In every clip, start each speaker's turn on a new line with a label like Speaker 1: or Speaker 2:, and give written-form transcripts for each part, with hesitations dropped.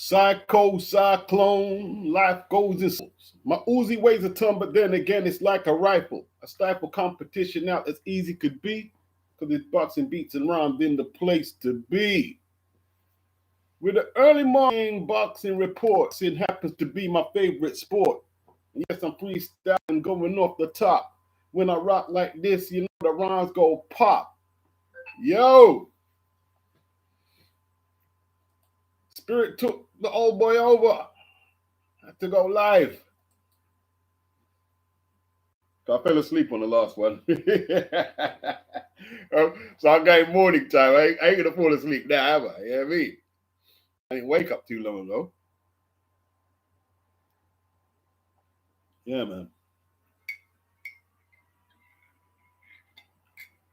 Speaker 1: Psycho cyclone, life goes in circles. My Uzi weighs a ton, but then again, it's like a rifle. I stifle competition out as easy could be, because it's boxing beats and rhymes in the place to be. With the early morning boxing reports, it happens to be my favorite sport. Yes, I'm freestyling, going off the top. When I rock like this, you know the rhymes go pop. Yo, Spirit took the old boy over. Had to go live. I fell asleep on the last one. So I got morning time. I ain't gonna fall asleep now, am I? You know what I mean? I didn't wake up too long ago. Yeah, man.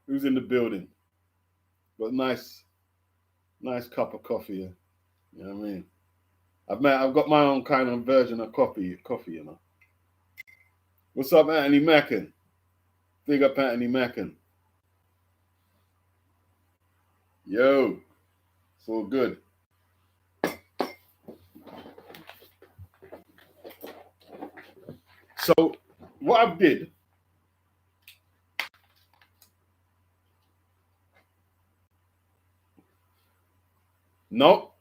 Speaker 1: Who's in the building? Got nice cup of coffee here. You know what I mean? I've got my own kind of version of coffee, you know. What's up, Anthony Mackin? Big up Anthony Mackin. Yo, it's all good. So what I did, no,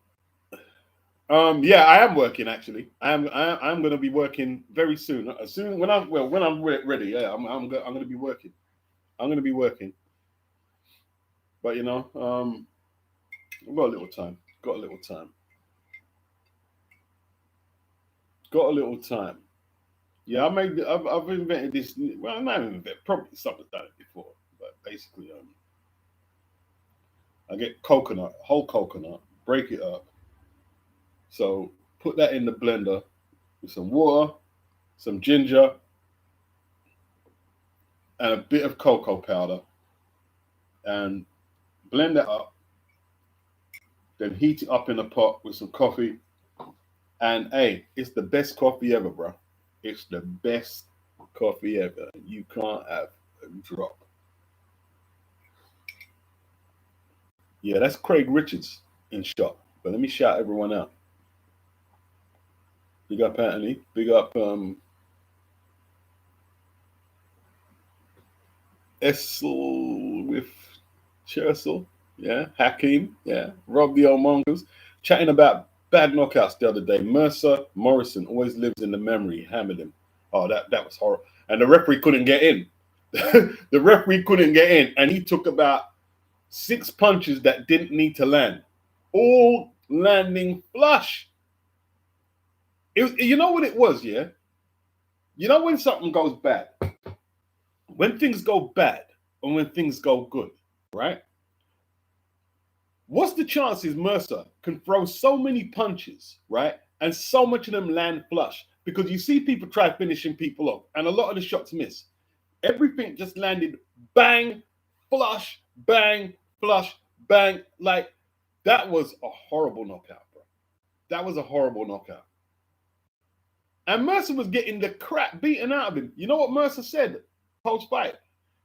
Speaker 1: yeah, I am working actually. I'm going to be working very soon. Soon when I'm ready. Yeah, I'm going to be working. I'm going to be working. But you know, I've got a little time. Got a little time. Got a little time. Yeah, I've invented this. Well, I'm not even invented. Probably someone's done it before, but basically, I get coconut, whole coconut, break it up. So put that in the blender with some water, some ginger, and a bit of cocoa powder, and blend that up. Then heat it up in a pot with some coffee. And hey, it's the best coffee ever, bro. It's the best coffee ever. You can't have a drop. Yeah, that's Craig Richards in shop. But let me shout everyone out. Big up Anthony. Big up Essel with Chersel. Yeah. Hakeem. Yeah. Rob the old mongoose. Chatting about bad knockouts the other day. Mercer Morrison always lives in the memory. Hammered him. Oh, that was horrible. And the referee couldn't get in. The referee couldn't get in. And he took about 6 punches that didn't need to land. All landing flush. You know what it was, yeah? You know when something goes bad? When things go bad and when things go good, right? What's the chances Mercer can throw so many punches, right? And so much of them land flush? Because you see people try finishing people off, and a lot of the shots miss. Everything just landed bang, flush, bang, flush, bang. Like, that was a horrible knockout, bro. That was a horrible knockout. And Mercer was getting the crap beaten out of him. You know what Mercer said post-fight?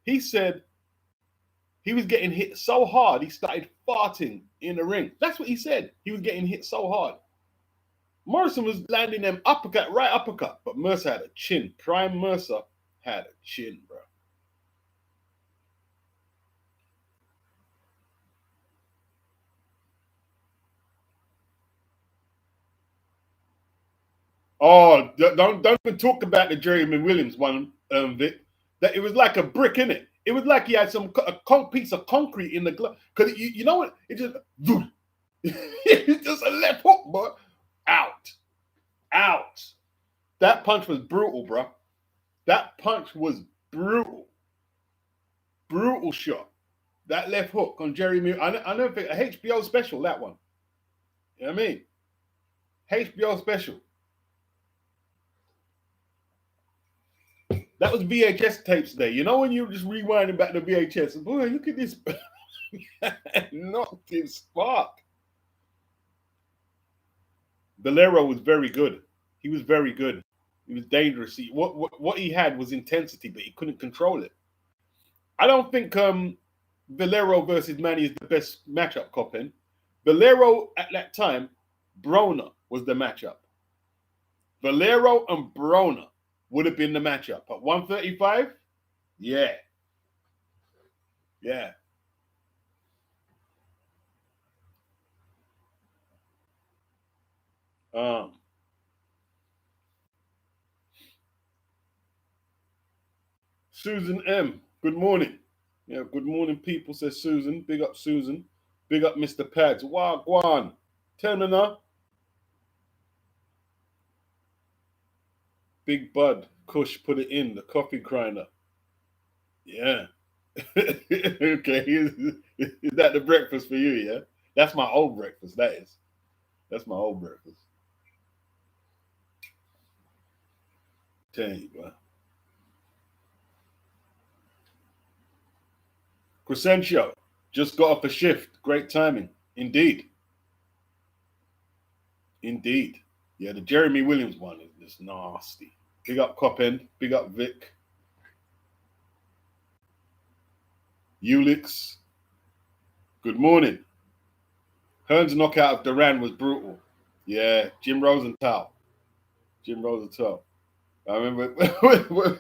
Speaker 1: He said he was getting hit so hard, he started farting in the ring. That's what he said. He was getting hit so hard. Morrison was landing them uppercut, right uppercut. But Mercer had a chin. Prime Mercer had a chin, bro. Oh, don't even talk about the Jeremy Williams one, Vic. That it was like a brick in it. It was like he had a piece of concrete in the glove. Because you know what? It just it's just a left hook, boy. Out. That punch was brutal, bro. That punch was brutal. Brutal shot. That left hook on Jeremy. I never think a HBO special, that one. You know what I mean? HBO special. That was VHS tapes day. You know when you were just rewinding back the VHS? Boy, look at this. Knocked him spark. Valero was very good. He was very good. He was dangerous. What he had was intensity, but he couldn't control it. I don't think Valero versus Manny is the best matchup, Coppin. Valero at that time Broner was the matchup. Valero and Broner would have been the matchup. At 135, yeah. Yeah. Um, Susan M. Good morning. Yeah, good morning, people, says Susan. Big up, Susan. Big up, Mr. Pads. Wagwan. Termina. Big Bud. Kush put it in. The coffee grinder. Yeah. Okay. Is that the breakfast for you, yeah? That's my old breakfast, that is. That's my old breakfast. Tell you, bro. Crescencio. Just got off a shift. Great timing. Indeed. Indeed. Yeah, the Jeremy Williams one is just nasty. Big up Copend. Big up Vic. Ulix. Good morning. Hearn's knockout of Duran was brutal. Yeah, Jim Rosenthal. Jim Rosenthal. I remember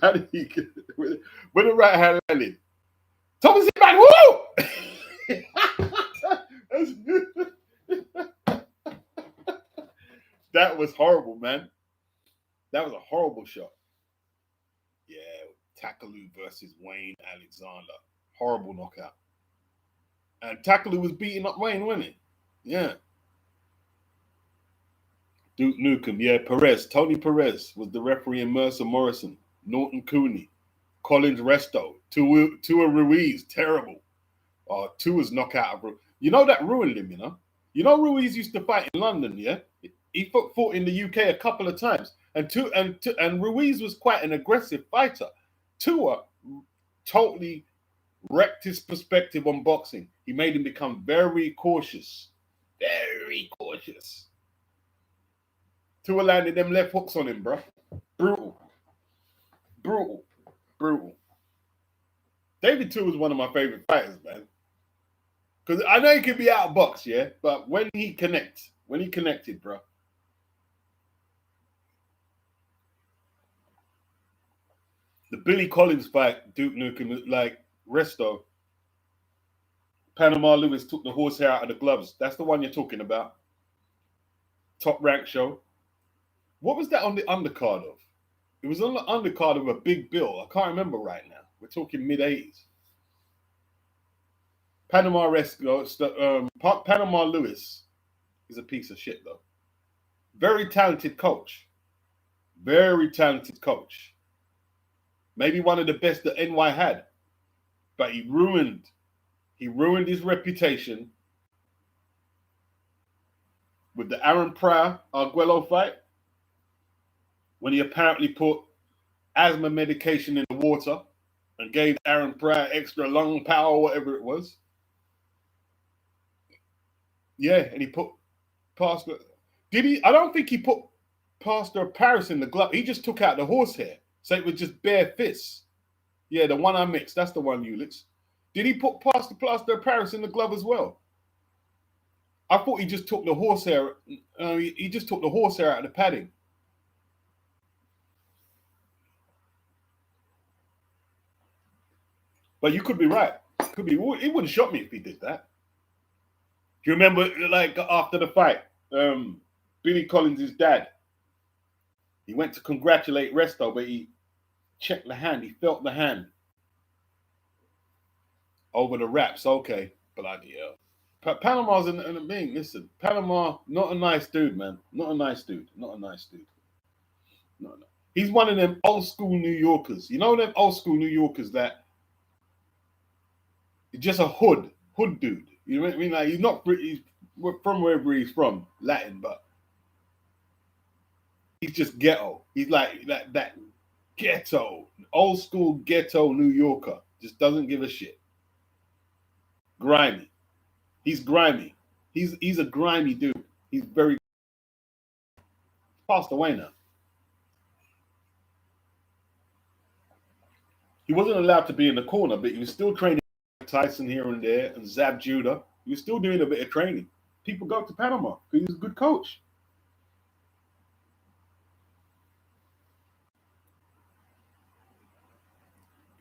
Speaker 1: how did he when the right hand landed. Thomas Zimmerman, woo! That was horrible, man. That was a horrible shot. Yeah, Takalu versus Wayne Alexander. Horrible knockout. And Takalu was beating up Wayne, wasn't he? Yeah. Duke Nukem, yeah, Perez. Tony Perez was the referee in Mercer Morrison. Norton Cooney. Collins Resto. Tua Ruiz, terrible. Tua's knockout. You know that ruined him, you know? You know Ruiz used to fight in London, yeah? He fought in the UK a couple of times. And Ruiz was quite an aggressive fighter. Tua totally wrecked his perspective on boxing. He made him become very cautious. Very cautious. Tua landed them left hooks on him, bro. Brutal. Brutal. Brutal. David Tua was one of my favorite fighters, man. Because I know he could be outboxed, yeah? But when he connected, bro. The Billy Collins fight, Duke Nukem, like Resto. Panama Lewis took the horsehair out of the gloves. That's the one you're talking about. Top rank show. What was that on the undercard of? It was on the undercard of a big bill. I can't remember right now. We're talking mid-80s. Panama Lewis is a piece of shit, though. Very talented coach. Very talented coach. Maybe one of the best that NY had. But he ruined his reputation with the Aaron Pryor Arguello fight, when he apparently put asthma medication in the water and gave Aaron Pryor extra lung power, whatever it was. Yeah, and he put Pastor. Did he? I don't think he put Pastor Paris in the glove. He just took out the horsehair. So it was just bare fists. Yeah, the one I mixed. That's the one, Ulix. Did he put Plaster of Paris in the glove as well? I thought he just took the horsehair. He just took the horsehair out of the padding. But you could be right. Could be. It wouldn't shock me if he did that. Do you remember, like after the fight, Billy Collins' dad? He went to congratulate Resto, but he checked the hand. He felt the hand over the wraps. Okay, bloody hell. Panama's in the thing. Listen, Panama, not a nice dude, man. Not a nice dude. Not a nice dude. No. He's one of them old school New Yorkers. You know them old school New Yorkers that just a hood dude. You know what I mean? Like he's not British, from wherever he's from, Latin, but he's just ghetto. He's like that ghetto, old school ghetto New Yorker. Just doesn't give a shit. Grimy. He's grimy. He's a grimy dude. He's very passed away now. He wasn't allowed to be in the corner, but he was still training Tyson here and there and Zab Judah. He was still doing a bit of training. People go to Panama because he's a good coach.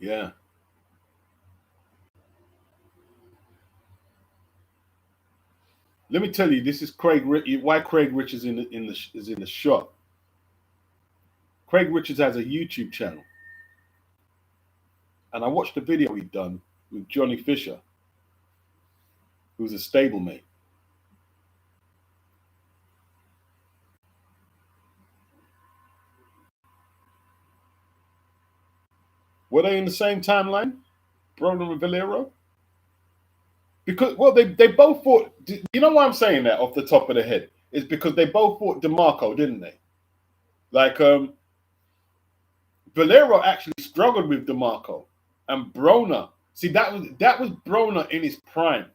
Speaker 1: Yeah. Let me tell you, this is why Craig Richards is in the shot. Craig Richards has a YouTube channel, and I watched a video he done with Johnny Fisher, who's a stablemate. Were they in the same timeline, Broner and Valero? Because well, they both fought. You know why I'm saying that off the top of the head? Is because they both fought DeMarco, didn't they? Like Valero actually struggled with DeMarco, and Broner. See, that was Broner in his prime.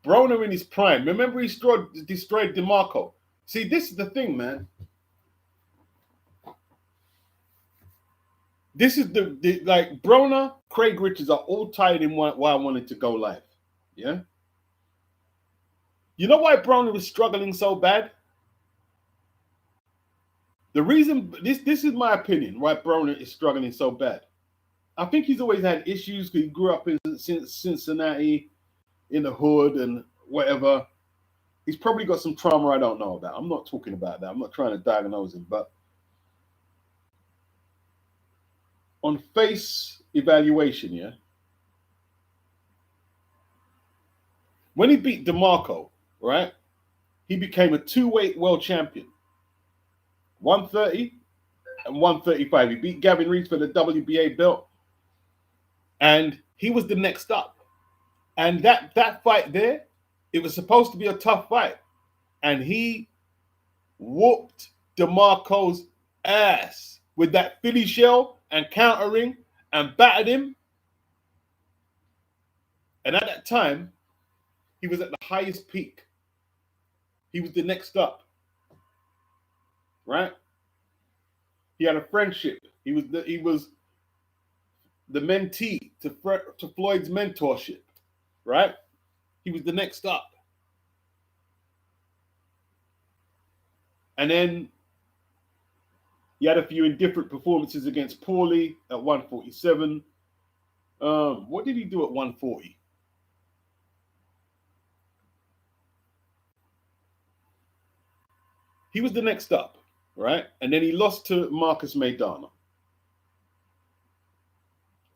Speaker 1: Broner in his prime. Remember, he destroyed DeMarco. See, this is the thing, man. This is the like Broner, Craig Richards are all tied in why I wanted to go live. Yeah. You know why Broner was struggling so bad? The reason this is my opinion why Broner is struggling so bad. I think he's always had issues because he grew up in Cincinnati, in the hood and whatever. He's probably got some trauma I don't know about. I'm not talking about that. I'm not trying to diagnose him, but on face evaluation, yeah, when he beat DeMarco, right, he became a two-weight world champion, 130 and 135. He beat Gavin Reese for the WBA belt, and he was the next up. And that fight there, it was supposed to be a tough fight, and he whooped DeMarco's ass with that Philly shell and countering and battered him. And at that time, he was at the highest peak. He was the next up, right? He had a friendship. He was the mentee to Floyd's mentorship, right? He was the next up. And then he had a few indifferent performances against Paulie at 147. What did he do at 140? He was the next up, right? And then he lost to Marcus Maidana.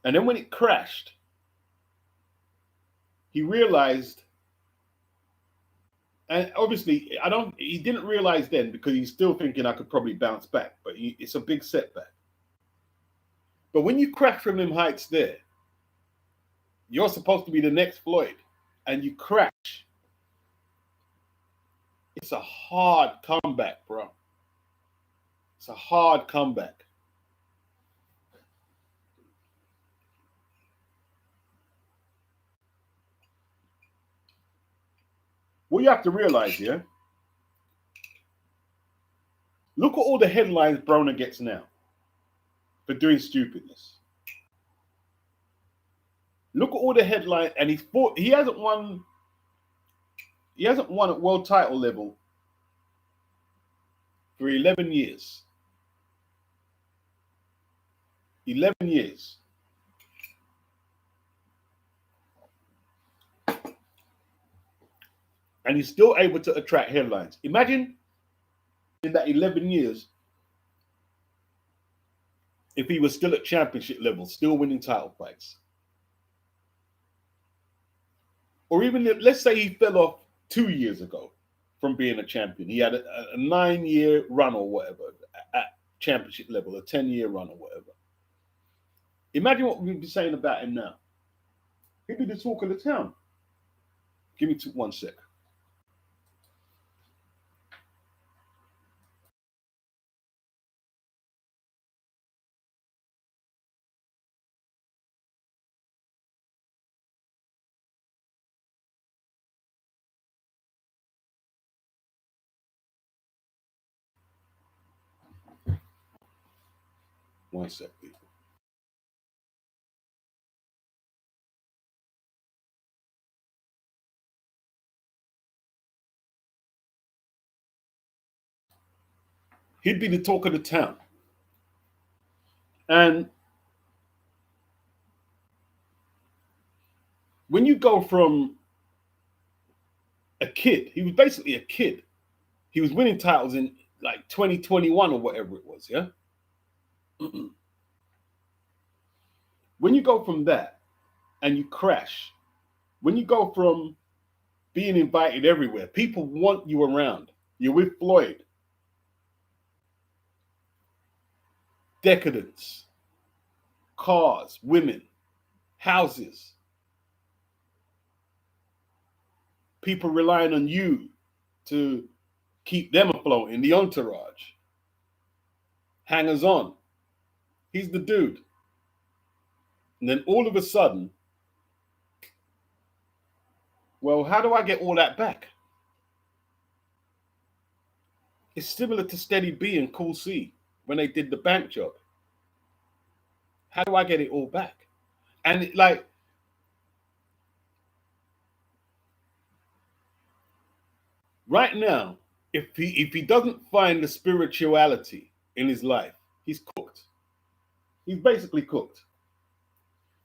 Speaker 1: And then when it crashed, he realized, and obviously, he didn't realize then because he's still thinking I could probably bounce back, but it's a big setback. But when you crash from them heights there, you're supposed to be the next Floyd, and you crash. It's a hard comeback, bro. It's a hard comeback. What you have to realize, yeah? Look at all the headlines Broner gets now for doing stupidness. Look at all the headlines, and he hasn't won. He hasn't won at world title level for 11 years. 11 years. And he's still able to attract headlines. Imagine in that 11 years, if he was still at championship level, still winning title fights. Or even let's say he fell off 2 years ago from being a champion. He had a 9-year run or whatever at championship level, a 10-year run or whatever. Imagine what we'd be saying about him now. He'd be the talk of the town. Give me 1 sec. One sec, people. He'd be the talk of the town. And When you go from a kid, he was basically a kid. He was winning titles in like 2021 or whatever it was, yeah? When you go from that and you crash, when you go from being invited everywhere, people want you around. You're with Floyd. Decadence, cars, women, houses, people relying on you to keep them afloat in the entourage. Hangers on. He's the dude. And then all of a sudden, well, how do I get all that back? It's similar to Steady B and Cool C when they did the bank job. How do I get it all back? And like, right now, if he doesn't find the spirituality in his life, he's cooked. He's basically cooked.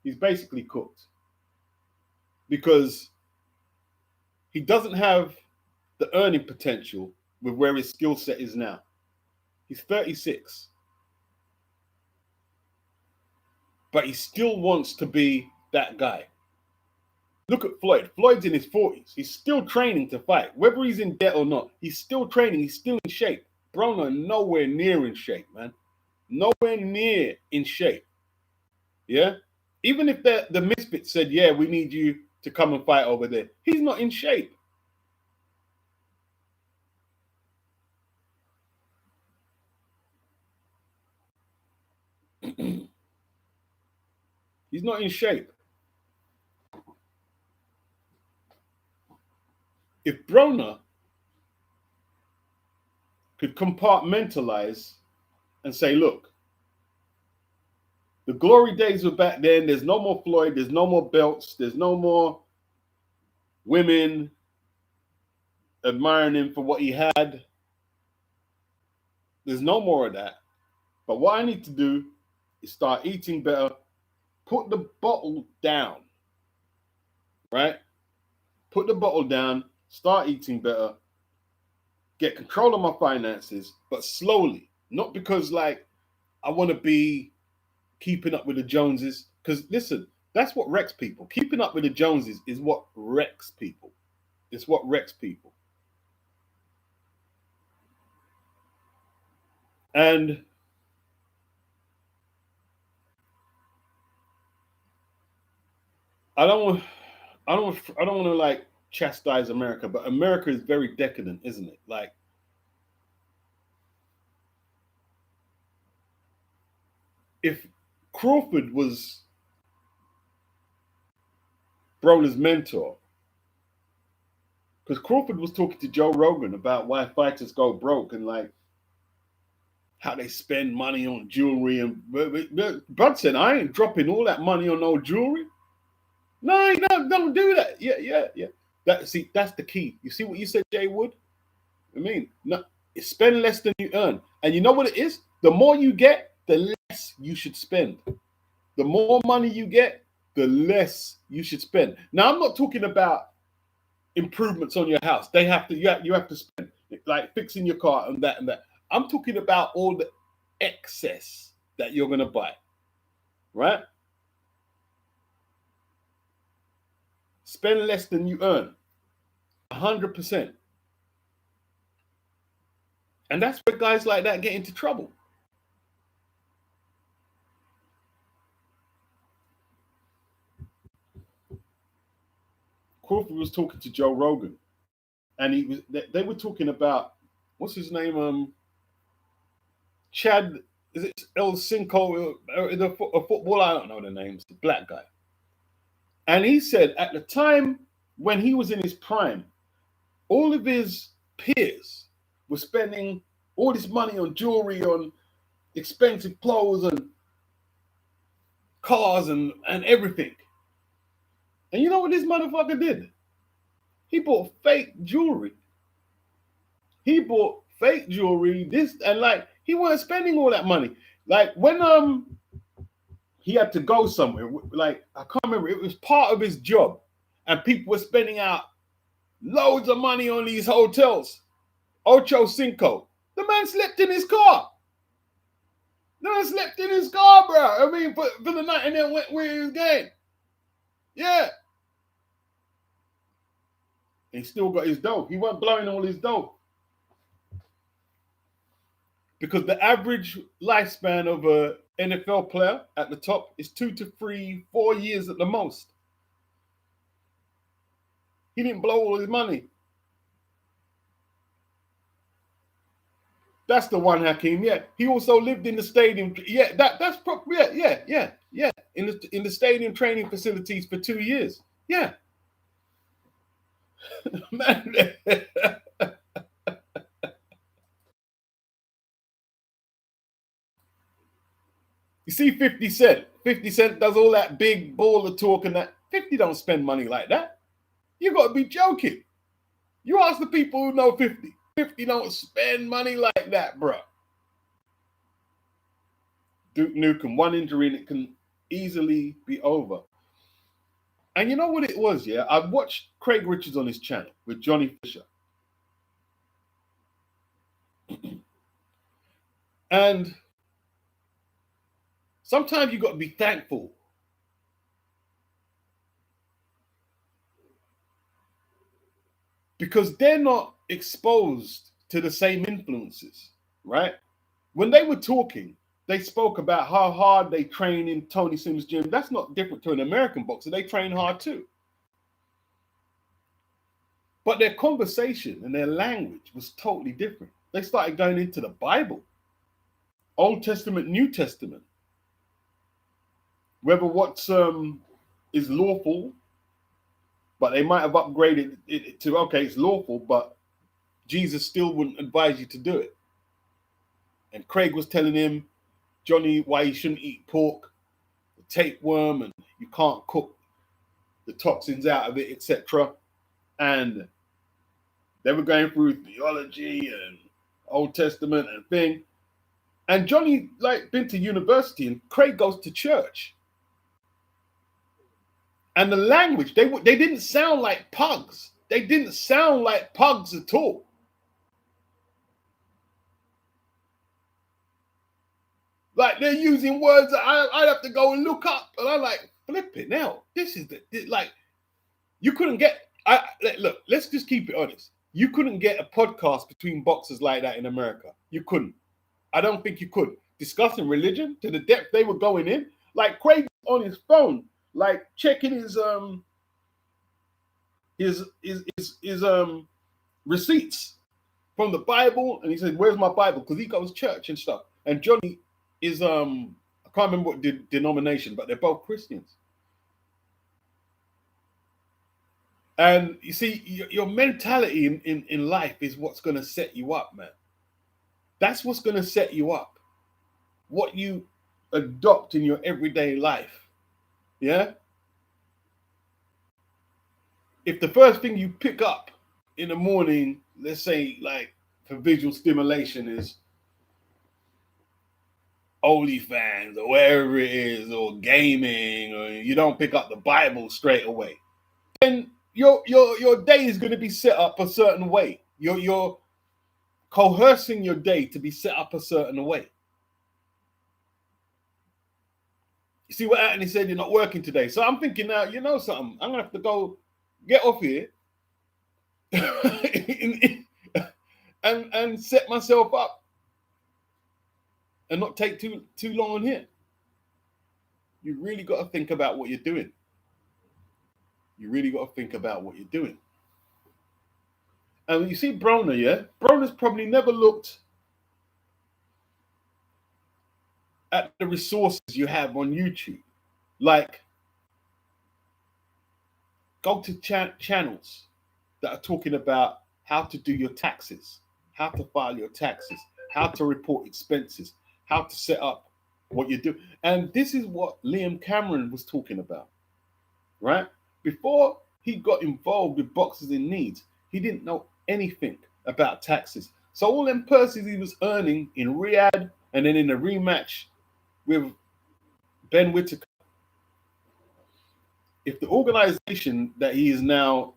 Speaker 1: He's basically cooked. Because he doesn't have the earning potential with where his skill set is now. He's 36. But he still wants to be that guy. Look at Floyd. Floyd's in his 40s. He's still training to fight. Whether he's in debt or not, he's still training. He's still in shape. Broner nowhere near in shape, man. Nowhere near in shape. Yeah? Even if the Misfits said, yeah, we need you to come and fight over there, he's not in shape. He's not in shape. If Broner could compartmentalize and say, look, the glory days were back then. There's no more Floyd. There's no more belts. There's no more women admiring him for what he had. There's no more of that. But what I need to do is start eating better, put the bottle down, right? Put the bottle down, start eating better, get control of my finances, but slowly. Not because, like, I want to be keeping up with the Joneses. Because, listen, that's what wrecks people. Keeping up with the Joneses is what wrecks people. It's what wrecks people. And I don't want to like chastise America, but America is very decadent, isn't it? Like, if Crawford was Broner's mentor, because Crawford was talking to Joe Rogan about why fighters go broke and like how they spend money on jewelry, and Bud said, I ain't dropping all that money on no jewelry. No, don't do that. Yeah. That's the key. You see what you said, Jay Wood? I mean, no, spend less than you earn. And you know what it is? The more you get, the less you should spend. The more money you get, the less you should spend. Now, I'm not talking about improvements on your house. You have to spend, like fixing your car and that and that. I'm talking about all the excess that you're going to buy, right? Spend less than you earn, 100%. And that's where guys like that get into trouble. Crawford was talking to Joe Rogan, and they were talking about, what's his name? Chad, is it El Cinco, a footballer? I don't know the names, the black guy. And he said at the time when he was in his prime, all of his peers were spending all this money on jewelry, on expensive clothes and cars and everything. And you know what this motherfucker did? He bought fake jewelry. He he wasn't spending all that money. Like when he had to go somewhere, like I can't remember, it was part of his job and people were spending out loads of money on these hotels. Ocho Cinco. The man slept in his car. The man slept in his car, bro. I mean, for the night, and then went where he was going. Yeah. He still got his dough. He wasn't blowing all his dough. Because the average lifespan of a NFL player at the top is 2 to 3, 4 years at the most. He didn't blow all his money. That's the one, Hakeem. Yeah, he also lived in the stadium. Yeah, that's probably yeah. In the stadium training facilities for 2 years. Yeah, man. You see 50 Cent. 50 Cent does all that big baller talk and that. 50 don't spend money like that. You got to be joking. You ask the people who know 50. 50 don't spend money like that, bro. Duke Nukem, one injury and it can easily be over. And you know what it was, yeah? I watched Craig Richards on his channel with Johnny Fisher. And sometimes you got to be thankful. Because they're not exposed to the same influences, right? When they were talking, they spoke about how hard they train in Tony Sims' gym. That's not different to an American boxer. They train hard too. But their conversation and their language was totally different. They started going into the Bible, Old Testament, New Testament. Whether what's is lawful, but they might have upgraded it to, okay, it's lawful, but Jesus still wouldn't advise you to do it. And Craig was telling him, Johnny, why he shouldn't eat pork, the tapeworm, and you can't cook the toxins out of it, etc. And they were going through theology and Old Testament and thing. And Johnny, like, been to university, and Craig goes to church. And the language, they didn't sound like pugs. They didn't sound like pugs at all. Like, they're using words that I'd have to go and look up. And I'm like, flipping hell. This is like, you couldn't get, look, let's just keep it honest. You couldn't get a podcast between boxers like that in America. You couldn't. I don't think you could. Discussing religion to the depth they were going in. Like, Craig on his phone, like checking his receipts from the Bible, and he said, "Where's my Bible?" Because he goes to church and stuff. And Johnny is I can't remember what denomination, but they're both Christians. And you see, your mentality in life is what's going to set you up, man. That's what's going to set you up. What you adopt in your everyday life. Yeah? If the first thing you pick up in the morning, let's say like for visual stimulation, is OnlyFans or wherever it is, or gaming, or you don't pick up the Bible straight away, then your day is going to be set up a certain way. You're coercing your day to be set up a certain way. You see what Anthony said? You're not working today. So I'm thinking now, you know something? I'm going to have to go get off here and set myself up and not take too long on here. You really got to think about what you're doing. You really got to think about what you're doing. And you see Broner, yeah? Broner's probably never looked at the resources you have on YouTube. Like, go to channels that are talking about how to do your taxes, how to file your taxes, how to report expenses, how to set up what you do. And this is what Liam Cameron was talking about, right? Before he got involved with Boxers in Needs, he didn't know anything about taxes. So all them purses he was earning in Riyadh and then in a rematch with Ben Whittaker, if the organization that he is now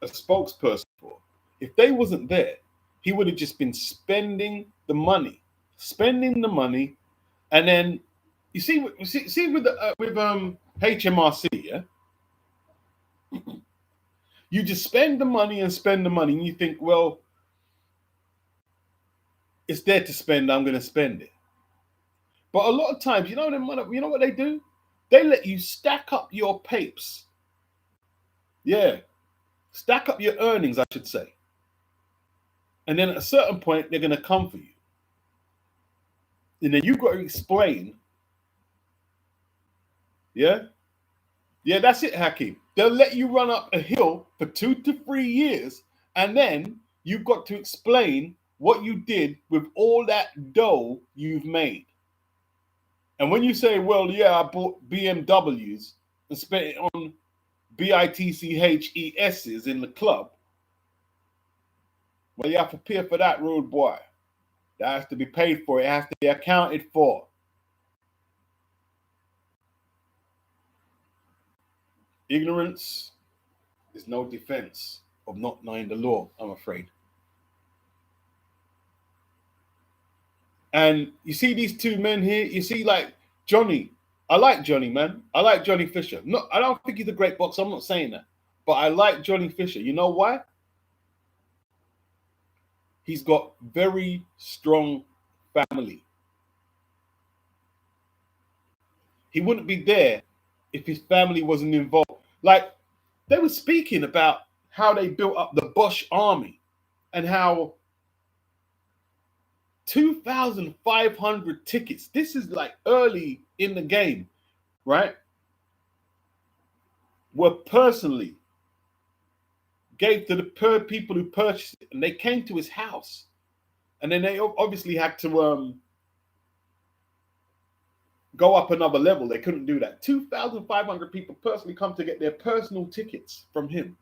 Speaker 1: a spokesperson for, if they wasn't there, he would have just been spending the money, and then you see with HMRC, yeah, you just spend the money, and you think, well, it's there to spend. I'm going to spend it. But a lot of times, you know what they do? They let you stack up your papes. Yeah, stack up your earnings, I should say. And then at a certain point, they're going to come for you. And then you've got to explain. Yeah? Yeah, that's it, Hakeem. They'll let you run up a hill for 2 to 3 years, and then you've got to explain what you did with all that dough you've made. And when you say, well, yeah, I bought BMWs and spent it on BITCHESs in the club, well, you have to pay for that, rude boy. That has to be paid for. It has to be accounted for. Ignorance is no defense of not knowing the law, I'm afraid. And you see these two men here, you see like Johnny. I like Johnny, man. I like Johnny Fisher. No, I don't think he's a great boxer. I'm not saying that. But I like Johnny Fisher. You know why? He's got very strong family. He wouldn't be there if his family wasn't involved. Like, they were speaking about how they built up the Bosch army and how 2,500 tickets, this is like early in the game, right, were personally gave to the people who purchased it, and they came to his house, and then they obviously had to go up another level. They couldn't do that. 2,500 people personally come to get their personal tickets from him.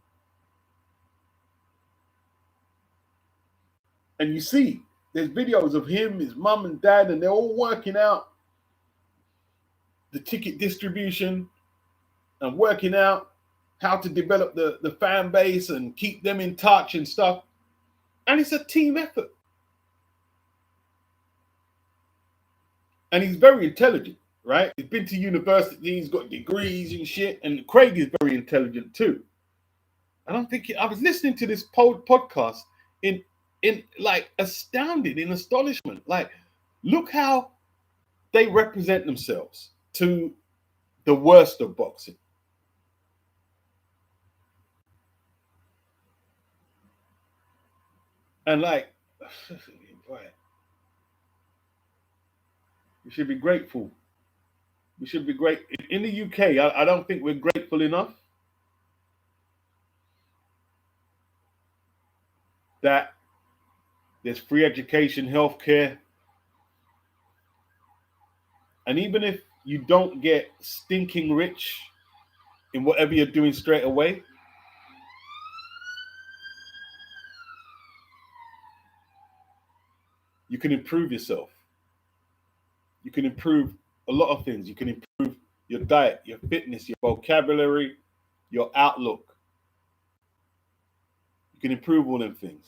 Speaker 1: And you see, there's videos of him, his mum and dad, and they're all working out the ticket distribution and working out how to develop the fan base and keep them in touch and stuff. And it's a team effort. And he's very intelligent, right? He's been to university, he's got degrees and shit. And Craig is very intelligent too. I was listening to this podcast in like astounded, in astonishment. Like, look how they represent themselves to the worst of boxing. And like, we should be grateful. We should be great. In the UK, I don't think we're grateful enough that there's free education, healthcare. And even if you don't get stinking rich in whatever you're doing straight away, you can improve yourself. You can improve a lot of things. You can improve your diet, your fitness, your vocabulary, your outlook. You can improve all them things.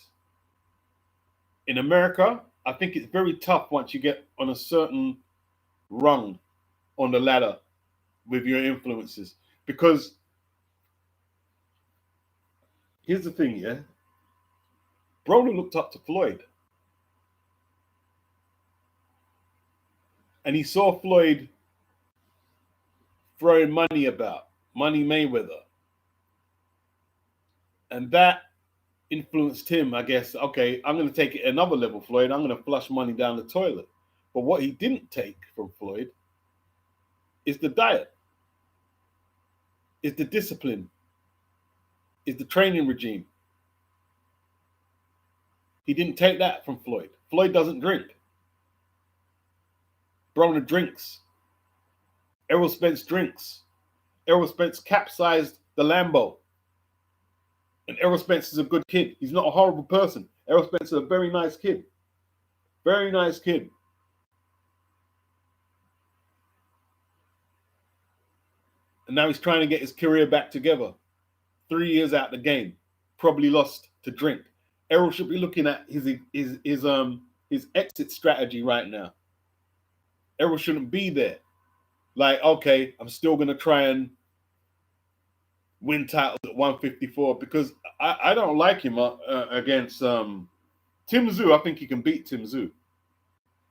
Speaker 1: In America, I think it's very tough once you get on a certain rung on the ladder with your influences. Because here's the thing, yeah? Broner looked up to Floyd. And he saw Floyd throwing money about, Money Mayweather. And that influenced him, I guess. Okay, I'm going to take it another level, Floyd. I'm going to flush money down the toilet. But what he didn't take from Floyd is the diet, is the discipline, is the training regime. He didn't take that from Floyd. Floyd doesn't drink. Broner drinks. Errol Spence drinks. Errol Spence capsized the Lambo. And Errol Spence is a good kid. He's not a horrible person. Errol Spence is a very nice kid. Very nice kid. And now he's trying to get his career back together. 3 years out the game, probably lost to drink. Errol should be looking at his exit strategy right now. Errol shouldn't be there. Like, okay, I'm still gonna try and win titles at 154 because I don't like him against Tim Tszyu. I think he can beat Tim Tszyu,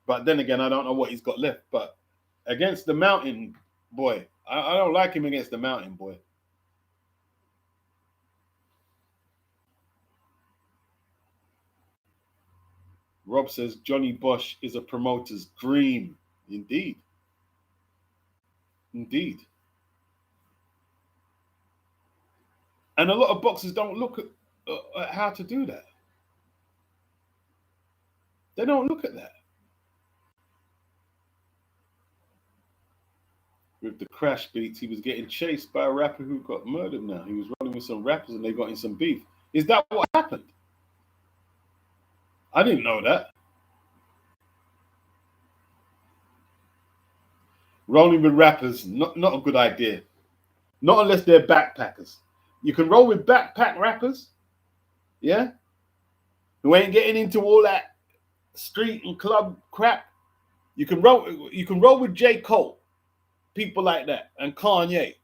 Speaker 1: but then again, I don't know what he's got left. But against the Mountain Boy, I don't like him against the Mountain Boy. Rob says Johnny Bosch is a promoter's dream. Indeed. Indeed. And a lot of boxers don't look at how to do that. They don't look at that. With the crash beats, he was getting chased by a rapper who got murdered now. He was running with some rappers and they got in some beef. Is that what happened? I didn't know that. Rolling with rappers, not a good idea. Not unless they're backpackers. You can roll with backpack rappers, yeah? Who ain't getting into all that street and club crap. You can roll with J. Cole, people like that, and Kanye.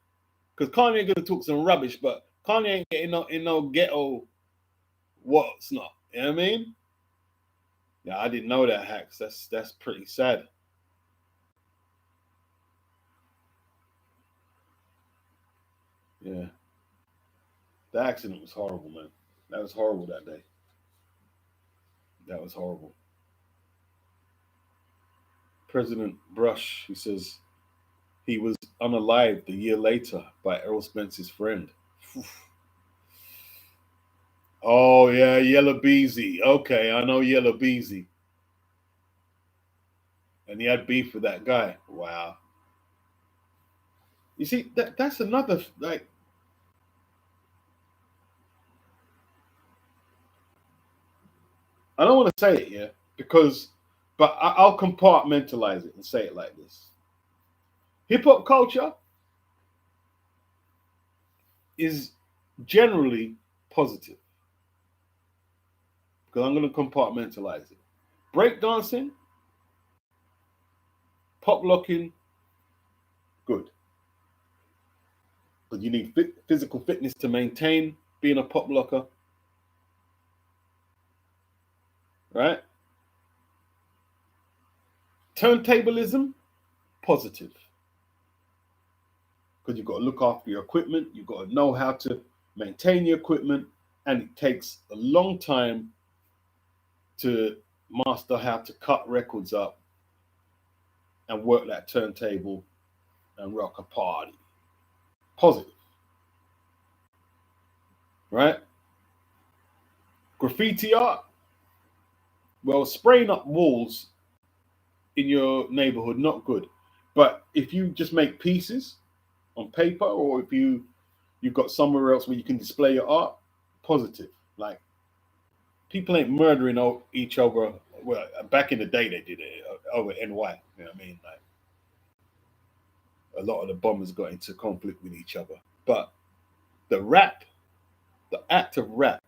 Speaker 1: Because Kanye gonna talk some rubbish, but Kanye ain't getting in no ghetto what's not. You know what I mean? Yeah, I didn't know that, Hacks. That's pretty sad. Yeah. The accident was horrible, man. That was horrible that day. That was horrible. President Brush, he says he was unalived a year later by Errol Spence's friend. Oh, yeah, Yellow Beezy. Okay, I know Yellow Beezy. And he had beef with that guy. Wow. You see, that's another, like, I don't want to say it, yeah, but I'll compartmentalize it and say it like this. Hip hop culture is generally positive because I'm going to compartmentalize it. Breakdancing, pop locking, good. But you need physical fitness to maintain being a pop locker. Right? Turntablism, positive. Because you've got to look after your equipment, you've got to know how to maintain your equipment, and it takes a long time to master how to cut records up and work that turntable and rock a party. Positive. Right? Graffiti art, well, spraying up walls in your neighborhood, not good. But if you just make pieces on paper, or if you've got somewhere else where you can display your art, positive. Like, people ain't murdering each other. Well, back in the day they did it over NY. You know what I mean? Like, a lot of the bombers got into conflict with each other. But the act of rap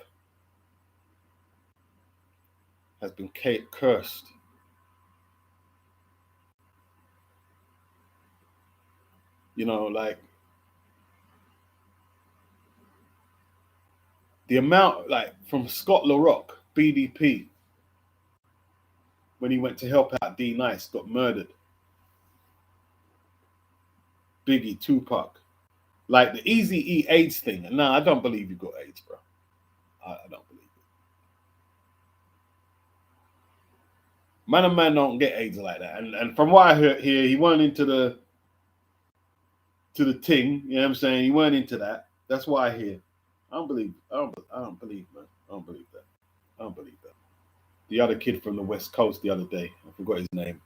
Speaker 1: has been cursed. You know, like, the amount, like, from Scott LaRock, BDP, when he went to help out D Nice, got murdered. Biggie, Tupac, like the Easy E AIDS thing. No, I don't believe you got AIDS, bro. I don't believe it. Man and man don't get AIDS like that. And from what I heard here, he went into the ting. You know what I'm saying? He went into that. That's what I hear. I don't believe. I don't believe, man. I don't believe that. I don't believe that. The other kid from the West Coast the other day, I forgot his name.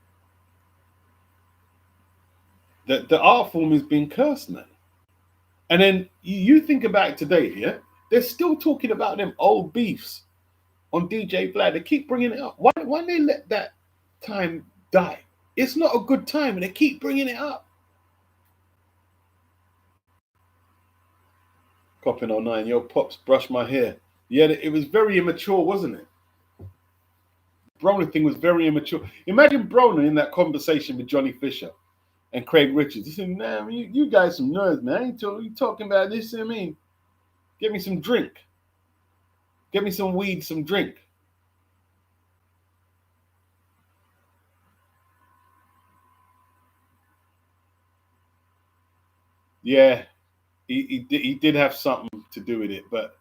Speaker 1: The art form has been cursed, man. And then you think about it today, yeah? They're still talking about them old beefs on DJ Vlad. They keep bringing it up. Why they let that time die? It's not a good time, and they keep bringing it up. Coppin09, your pops brushed my hair. Yeah, it was very immature, wasn't it? Broner thing was very immature. Imagine Broner in that conversation with Johnny Fisher and Craig Richards. He said, "Nah, you guys some nerds, man. You talking about this? I mean, get me some drink. Get me some weed, some drink." Yeah, he did have something to do with it, but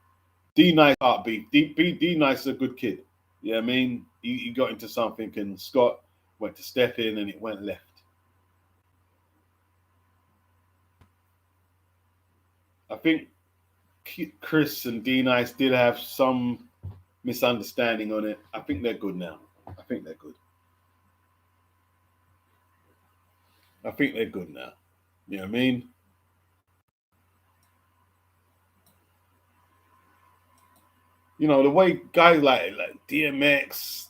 Speaker 1: D Nice heartbeat. D Nice is a good kid. Yeah, I mean, he got into something, and Scott went to step in, and it went left. I think Chris and D Nice did have some misunderstanding on it. I think they're good now. I think they're good. I think they're good now. You know what I mean? You know, the way guys like DMX,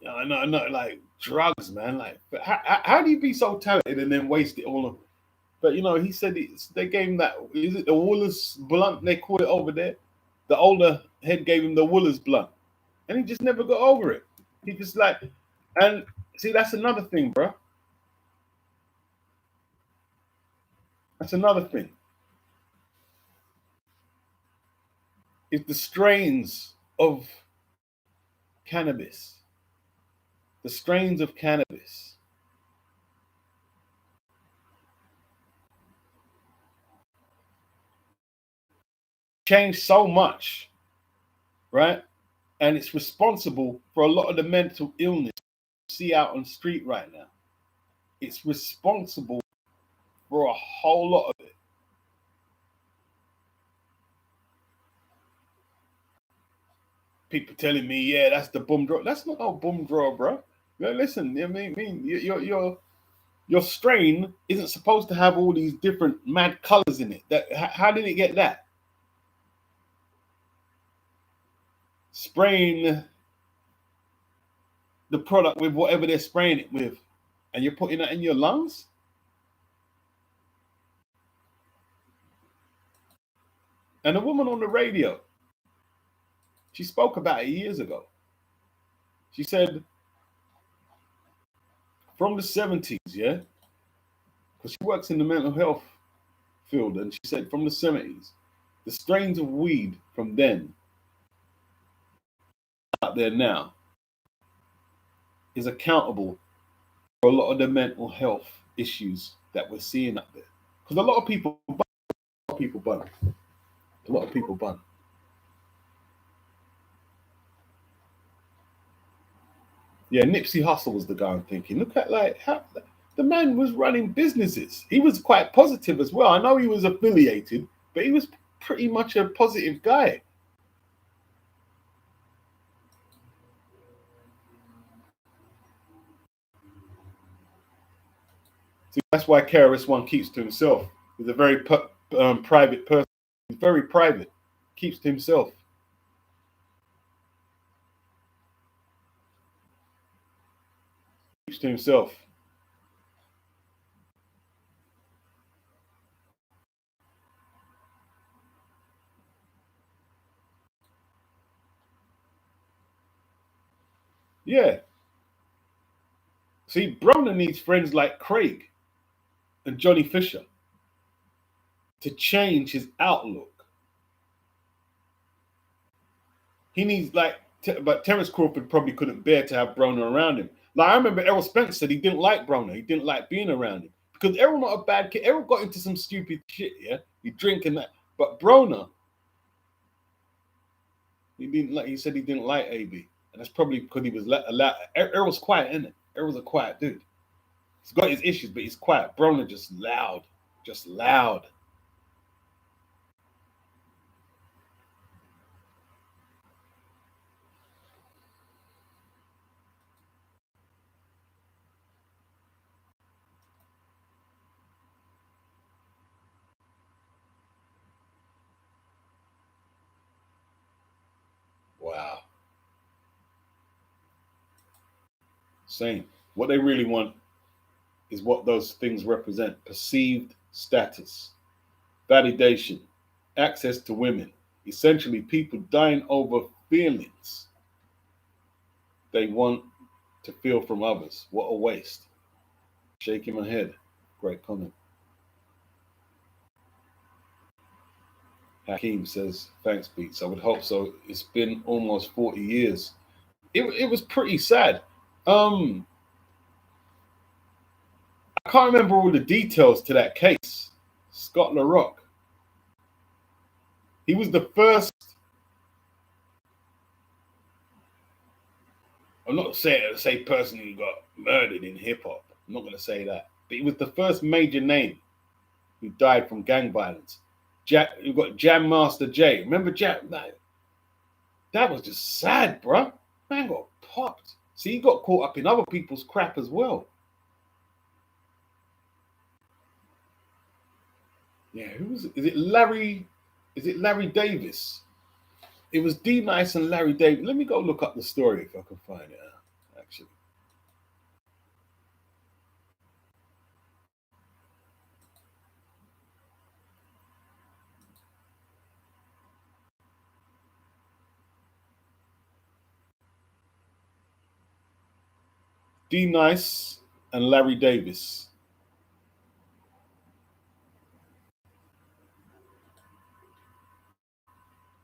Speaker 1: I know, like drugs, man. Like, how do you be so talented and then waste it all on? But you know, he said they gave him that. Is it the Woolers blunt? They call it over there. The older head gave him the Woolers blunt, and he just never got over it. He just like, and see, that's another thing, bro. That's another thing. It's the strains of cannabis. The strains of cannabis change so much, right? And it's responsible for a lot of the mental illness you see out on the street right now. It's responsible for a whole lot of it. People telling me, yeah, that's the boom draw. That's not no boom draw, bro. Yeah, listen, I mean, your strain isn't supposed to have all these different mad colors in it. How did it get that? Spraying the product with whatever they're spraying it with, and you're putting that in your lungs. And a woman on the radio, she spoke about it years ago. She said from the 70s, yeah, because she works in the mental health field, and she said from the 70s, the strains of weed from then out there now is accountable for a lot of the mental health issues that we're seeing up there. Because a lot of people bun. A lot of people bun. Yeah, Nipsey Hussle was the guy I'm thinking. Look at like how the man was running businesses. He was quite positive as well. I know he was affiliated, but he was pretty much a positive guy. See, that's why KRS-One keeps to himself. He's a very private person. He's very private. Keeps to himself. Keeps to himself. Yeah. See, Broner needs friends like Craig and Johnny Fisher to change his outlook. He needs but Terence Crawford probably couldn't bear to have Broner around him. Like I remember Errol Spence said he didn't like Broner. He didn't like being around him because Errol not a bad kid. Errol got into some stupid shit. Yeah, he drinking that, but Broner, he didn't like. He said he didn't like AB, and that's probably because he was allowed. Errol's quiet, isn't it? Errol's a quiet dude. He's got his issues, but he's quiet. Broner just loud, just loud. Wow. Same. What they really want is what those things represent: perceived status, validation, access to women. Essentially, people dying over feelings they want to feel from others. What a waste. Shaking my head. Great comment. Hakeem says, thanks, Beats. I would hope so. It's been almost 40 years. It was pretty sad. I can't remember all the details to that case. Scott LaRock. He was the first. I'm not saying say person who got murdered in hip hop. I'm not going to say that. But he was the first major name who died from gang violence. You've got Jam Master Jay. Remember Jam? That was just sad, bruh. Man got popped. See, he got caught up in other people's crap as well. Yeah, who was it? Is it Larry? Is it Larry Davis? It was D Nice and Larry Davis. Let me go look up the story if I can find it out, actually. D Nice and Larry Davis.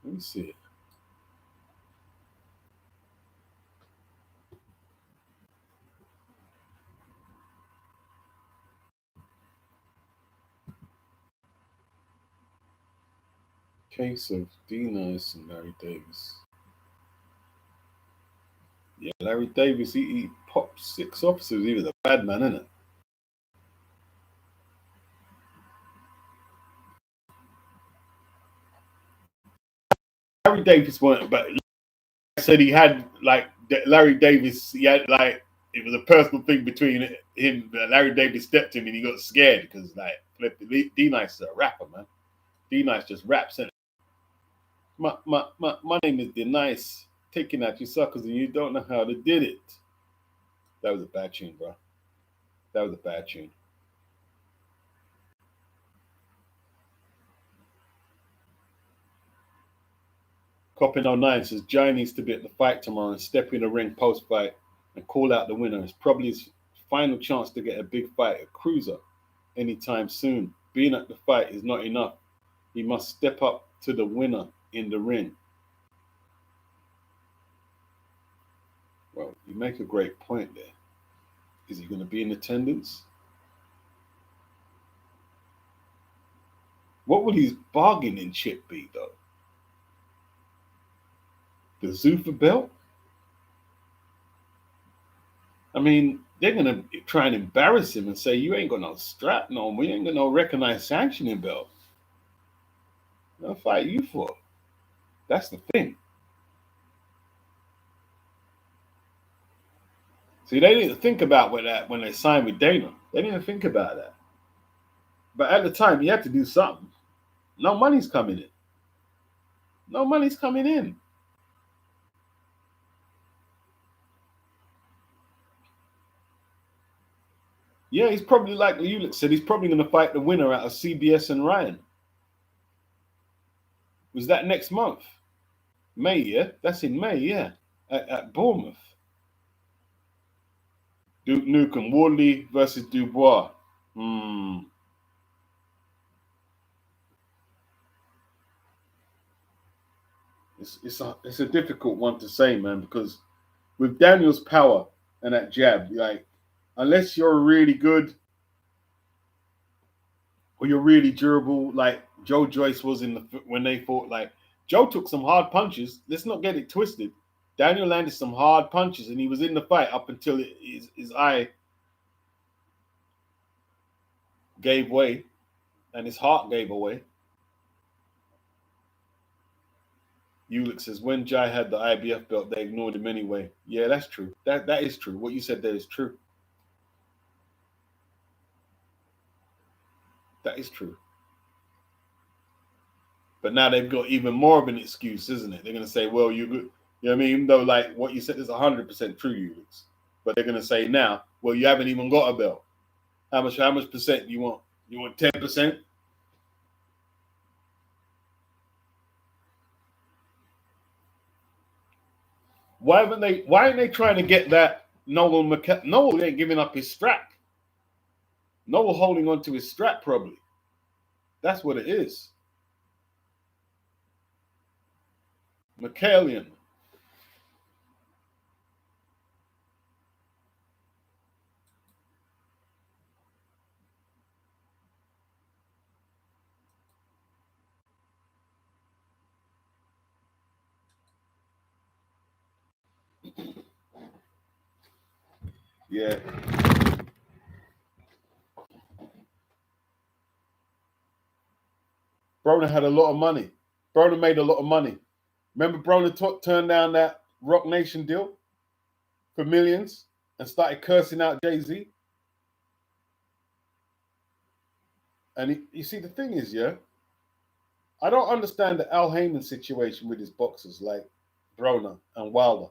Speaker 1: Let me see it. Case of D Nice and Larry Davis. Yeah, Larry Davis, he popped 6 officers. He was a bad man, isn't it? Larry Davis weren't, but I said he had like Larry Davis. He had like it was a personal thing between him. Larry Davis stepped him, and he got scared because like D Nice is a rapper, man. D Nice just raps. And my name is D Nice. Taking out you suckers, and you don't know how to did it. That was a bad tune, bro. That was a bad tune. Coppin09 says Jai needs to be at the fight tomorrow and step in the ring post fight and call out the winner. It's probably his final chance to get a big fight at Cruiser anytime soon. Being at the fight is not enough. He must step up to the winner in the ring. Well, you make a great point there. Is he going to be in attendance? What will his bargaining chip be, though? The Zuffa belt? I mean, they're going to try and embarrass him and say, you ain't got no strap, no, we ain't got no recognized sanctioning belt. I'll fight you for it. That's the thing. See, they didn't think about that when they signed with Dana. They didn't think about that. But at the time, you had to do something. No money's coming in. No money's coming in. Yeah, he's probably like Ulick said, he's probably going to fight the winner out of CBS and Ryan. Was that next month? May, yeah? That's in May, yeah. At Bournemouth. Duke Nukem, Wardley versus Dubois. It's a difficult one to say, man, because with Daniel's power and that jab, like, unless you're really good or you're really durable, like Joe Joyce was when they fought. Like Joe took some hard punches. Let's not get it twisted. Daniel landed some hard punches, and he was in the fight up until his eye gave way and his heart gave away. Ulick says, when Jai had the IBF belt, they ignored him anyway. Yeah, that's true. That is true. What you said there is true. That is true. But now they've got even more of an excuse, isn't it? They're going to say, well, you know what I mean? Even though, like, what you said is 100% true, Ulick. But they're going to say now, well, you haven't even got a belt. How much percent do you want? You want 10%? Why aren't they trying to get that Noel ain't giving up his strap. Noel holding on to his strap probably. That's what it is. McCallion. Yeah. Broner had a lot of money. Broner made a lot of money. Remember Broner turned down that Rock Nation deal for millions and started cursing out Jay-Z? And you see, the thing is, yeah, I don't understand the Al Heyman situation with his boxers like Broner and Wilder.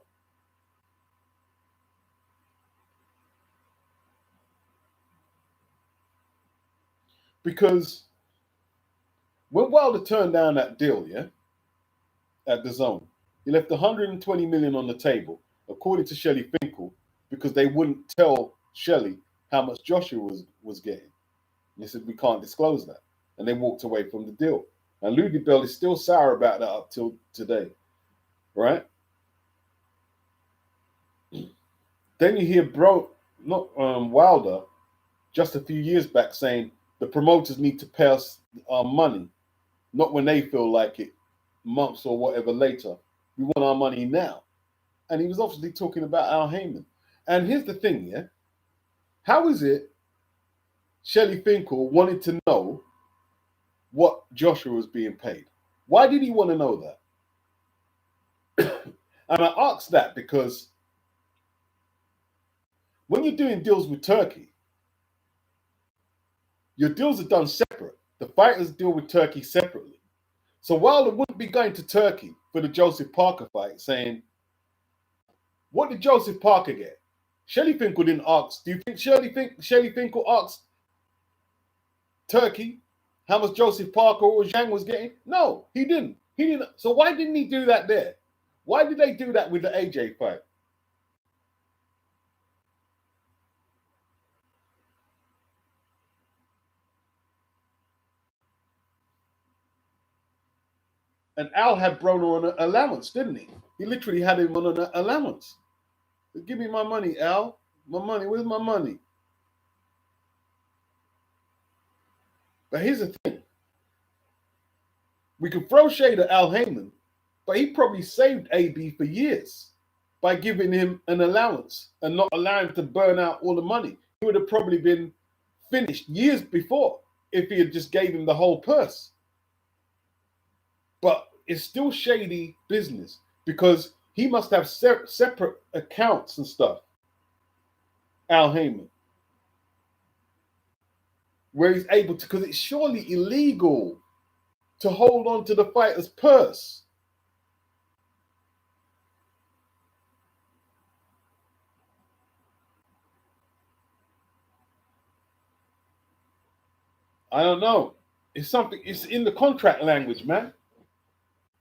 Speaker 1: Because when Wilder turned down that deal, yeah, at the Zone, he left 120 million on the table, according to Shelley Finkel, because they wouldn't tell Shelley how much Joshua was getting. And they said, we can't disclose that. And they walked away from the deal. And Ludi Bell is still sour about that up till today, right? Then you hear Wilder just a few years back saying the promoters need to pay us our money, not when they feel like it, months or whatever later. We want our money now. And he was obviously talking about Al Heyman. And here's the thing, yeah? How is it Shelley Finkel wanted to know what Joshua was being paid? Why did he want to know that? And I asked that because when you're doing deals with Turkey, your deals are done separate. The fighters deal with Turkey separately. So Wilder wouldn't be going to Turkey for the Joseph Parker fight saying, what did Joseph Parker get? Shelley Finkel didn't ask. Do you think Shelley Finkel asked Turkey how much Joseph Parker or Zhang was getting? No, he didn't. He didn't. So why didn't he do that there? Why did they do that with the AJ fight? And Al had Broner on an allowance, didn't he? He literally had him on an allowance. Give me my money, Al. My money. Where's my money? But here's the thing. We can throw shade at Al Heyman, but he probably saved AB for years by giving him an allowance and not allowing him to burn out all the money. He would have probably been finished years before if he had just gave him the whole purse. But it's still shady business because he must have separate accounts and stuff, Al Heyman, where he's able to, because it's surely illegal to hold on to the fighter's purse. I don't know. It's something, it's in the contract language, man.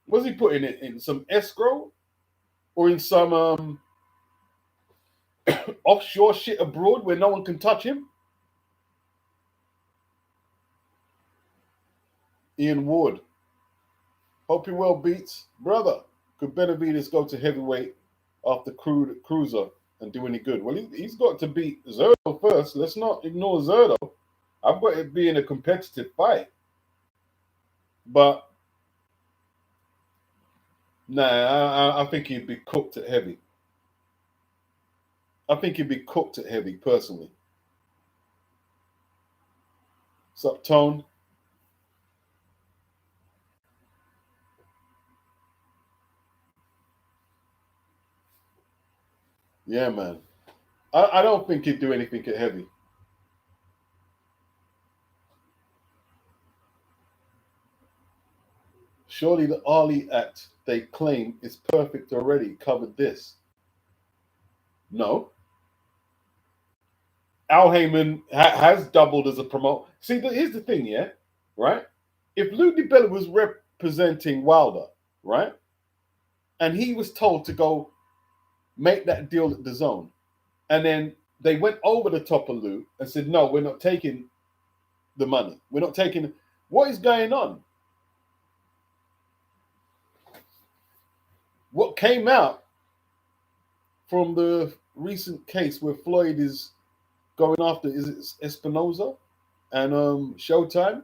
Speaker 1: Was he putting it in some escrow or in some offshore shit abroad where no one can touch him? Ian Ward. Hope you're well, Beats. Brother, could Benavides go to heavyweight after Cruiser and do any good? Well, he's got to beat Zerdo first. Let's not ignore Zerdo. I've got it being a competitive fight. But, nah, I think he'd be cooked at heavy. I think he'd be cooked at heavy, personally. What's up, Tone? Yeah, man. I don't think he'd do anything at heavy. Surely the Ali Act they claim is perfect already covered this. No. Al Heyman has doubled as a promoter. See, here's the thing, yeah? Right? If Lou DiBella was representing Wilder, right? And he was told to go make that deal at the zone. And then they went over the top of Lou and said, no, we're not taking the money. We're not taking. What is going on? What came out from the recent case where Floyd is going after, is it Espinoza and Showtime?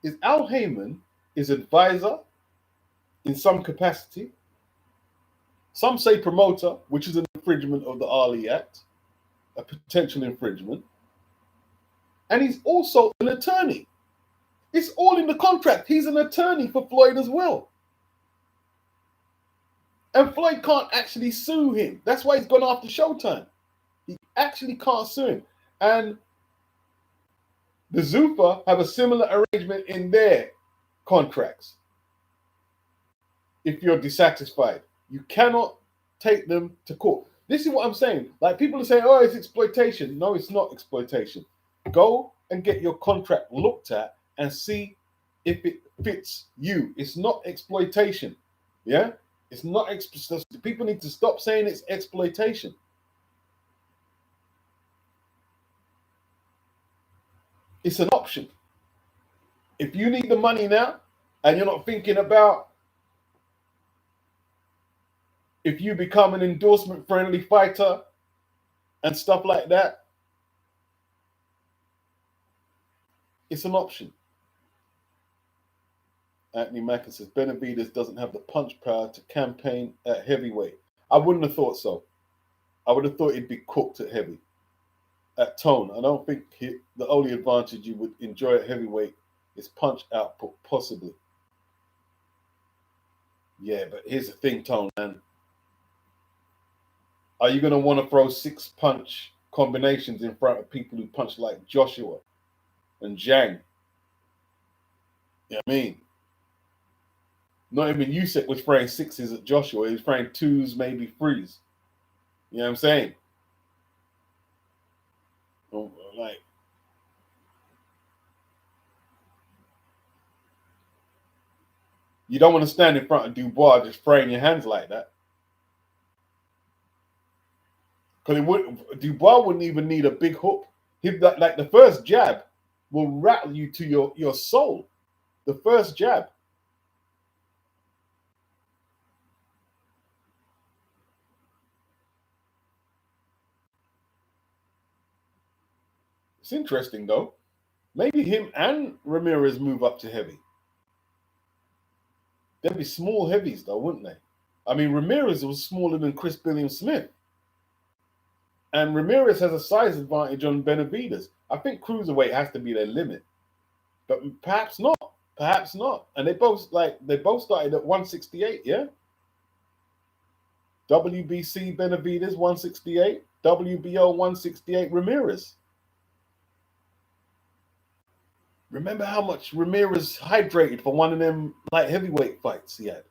Speaker 1: Is Al Heyman his advisor in some capacity? Some say promoter, which is an infringement of the Ali Act, a potential infringement. And he's also an attorney. It's all in the contract. He's an attorney for Floyd as well. And Floyd can't actually sue him. That's why he's gone after Showtime. He actually can't sue him. And the Zuffa have a similar arrangement in their contracts. If you're dissatisfied, you cannot take them to court. This is what I'm saying. Like, people are saying, oh, it's exploitation. No, it's not exploitation. Go and get your contract looked at and see if it fits you. It's not exploitation. Yeah? It's not. People need to stop saying it's exploitation. It's an option. If you need the money now and you're not thinking about if you become an endorsement friendly fighter and stuff like that, it's an option. Anthony Mackin says Benavidez doesn't have the punch power to campaign at heavyweight. I wouldn't have thought so. I would have thought he'd be cooked at heavy. At tone, I don't think the only advantage you would enjoy at heavyweight is punch output, possibly. Yeah, but here's the thing, Tone, man. Are you going to want to throw 6 punch combinations in front of people who punch like Joshua and Zhang? You know what I mean? Not even Usyk was throwing 6s at Joshua. He was throwing 2s, maybe 3s. You know what I'm saying? Like, you don't want to stand in front of Dubois just throwing your hands like that. Because Dubois wouldn't even need a big hook. Like the first jab will rattle you to your soul. The first jab. It's interesting though. Maybe him and Ramirez move up to heavy. They'd be small heavies though, wouldn't they? I mean, Ramirez was smaller than Chris Billiam Smith. And Ramirez has a size advantage on Benavidez. I think cruiserweight has to be their limit. But perhaps not. Perhaps not. And they both started at 168, yeah? WBC Benavidez 168, WBO 168 Ramirez. Remember how much Ramirez hydrated for one of them light heavyweight fights he had?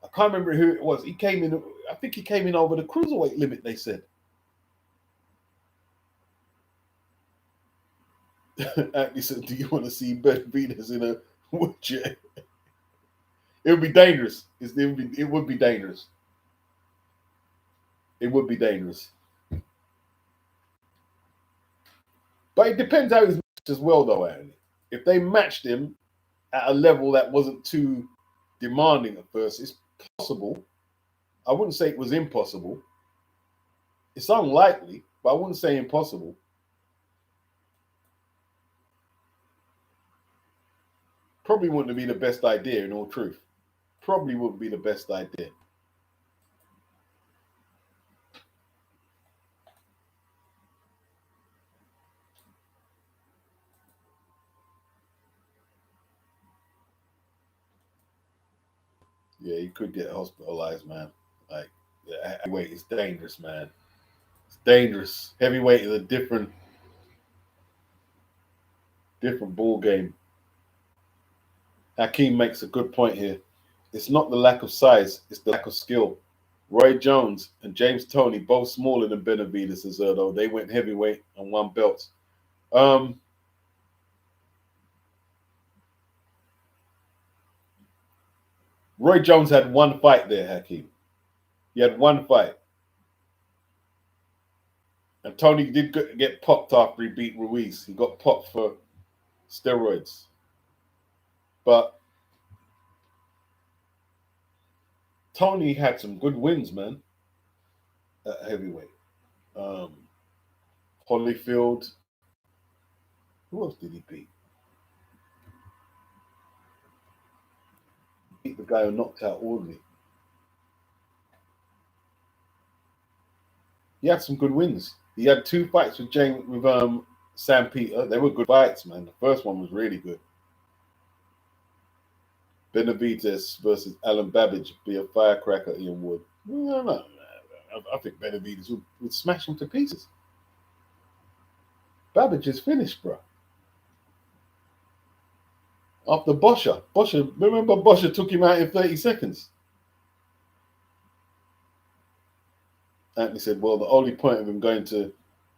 Speaker 1: I can't remember who it was. I think he came in over the cruiserweight limit, they said. Anthony said, do you want to see Benavidez in a wheelchair? It would be dangerous. It would be dangerous. It would be dangerous. But it depends how he's matched as well, though, Anthony. If they matched him at a level that wasn't too demanding at first, it's possible. I wouldn't say it was impossible. It's unlikely, but I wouldn't say impossible. Probably wouldn't be the best idea, in all truth. Probably wouldn't be the best idea. Yeah, you could get hospitalized, man. Like, heavyweight is dangerous, man. It's dangerous. Heavyweight is a different ball game. Hakeem makes a good point here. It's not the lack of size, it's the lack of skill. Roy Jones and James Toney, both smaller than Benavidez, though they went heavyweight and won belts. Roy Jones had one fight there, Hakeem. He had one fight. And Tony did get popped after he beat Ruiz. He got popped for steroids. But Tony had some good wins, man, at heavyweight. Holyfield. Who else did he beat? He beat the guy who knocked out Audley. He had some good wins. He had 2 fights with Sam Peter. They were good fights, man. The first one was really good. Benavidez versus Alan Babbage be a firecracker, Ian Wood. No. I think Benavidez would smash him to pieces. Babbage is finished, bro. After Boscher. Remember Boscher took him out in 30 seconds. Anthony said, well, the only point of him going to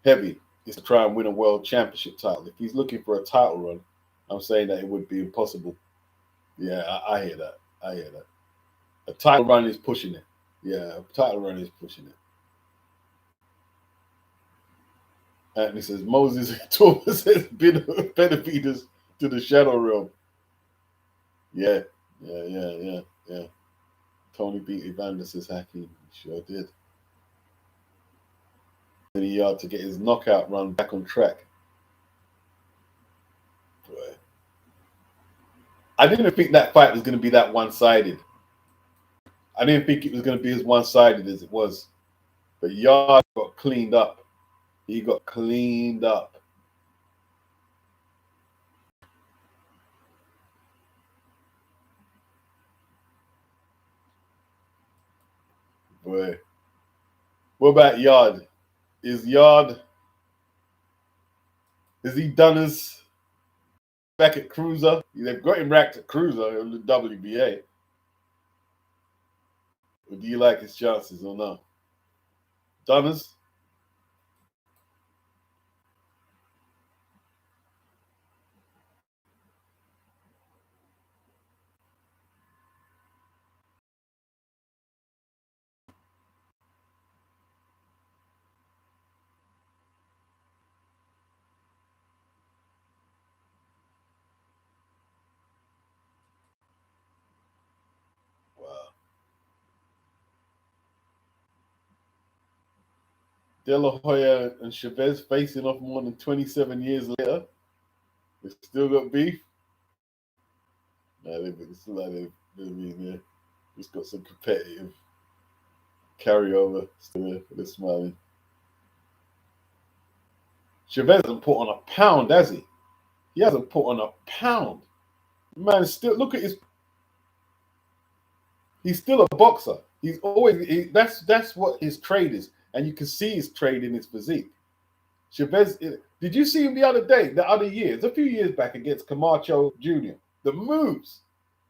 Speaker 1: heavy is to try and win a world championship title. If he's looking for a title run, I'm saying that it would be impossible. Yeah, I hear that. A title run is pushing it. Yeah, a title run is pushing it. Anthony says, Moses Thomas has been Benavidez to the shadow realm. Yeah. Tony beat Evander, says Hakeem. He sure did. And he had to get his knockout run back on track. Boy. I didn't think that fight was going to be that one-sided. I didn't think it was going to be as one-sided as it was. But Yard got cleaned up. He got cleaned up. Boy. What about Yard? Is he done as back at Cruiser? They've got him racked at Cruiser in the WBA. Or do you like his chances or no? Dunners? Wow. De La Hoya and Chavez facing off more than 27 years later. They still got beef. Nah, they've just got some competitive carryover still for this smiling. Chavez hasn't put on a pound, has he? He hasn't put on a pound. Man, still look at his. He's still a boxer. He's always that's what his trade is, and you can see his trade in his physique. Chavez, did you see him the other day? The other years, a few years back against Camacho Jr. The moves,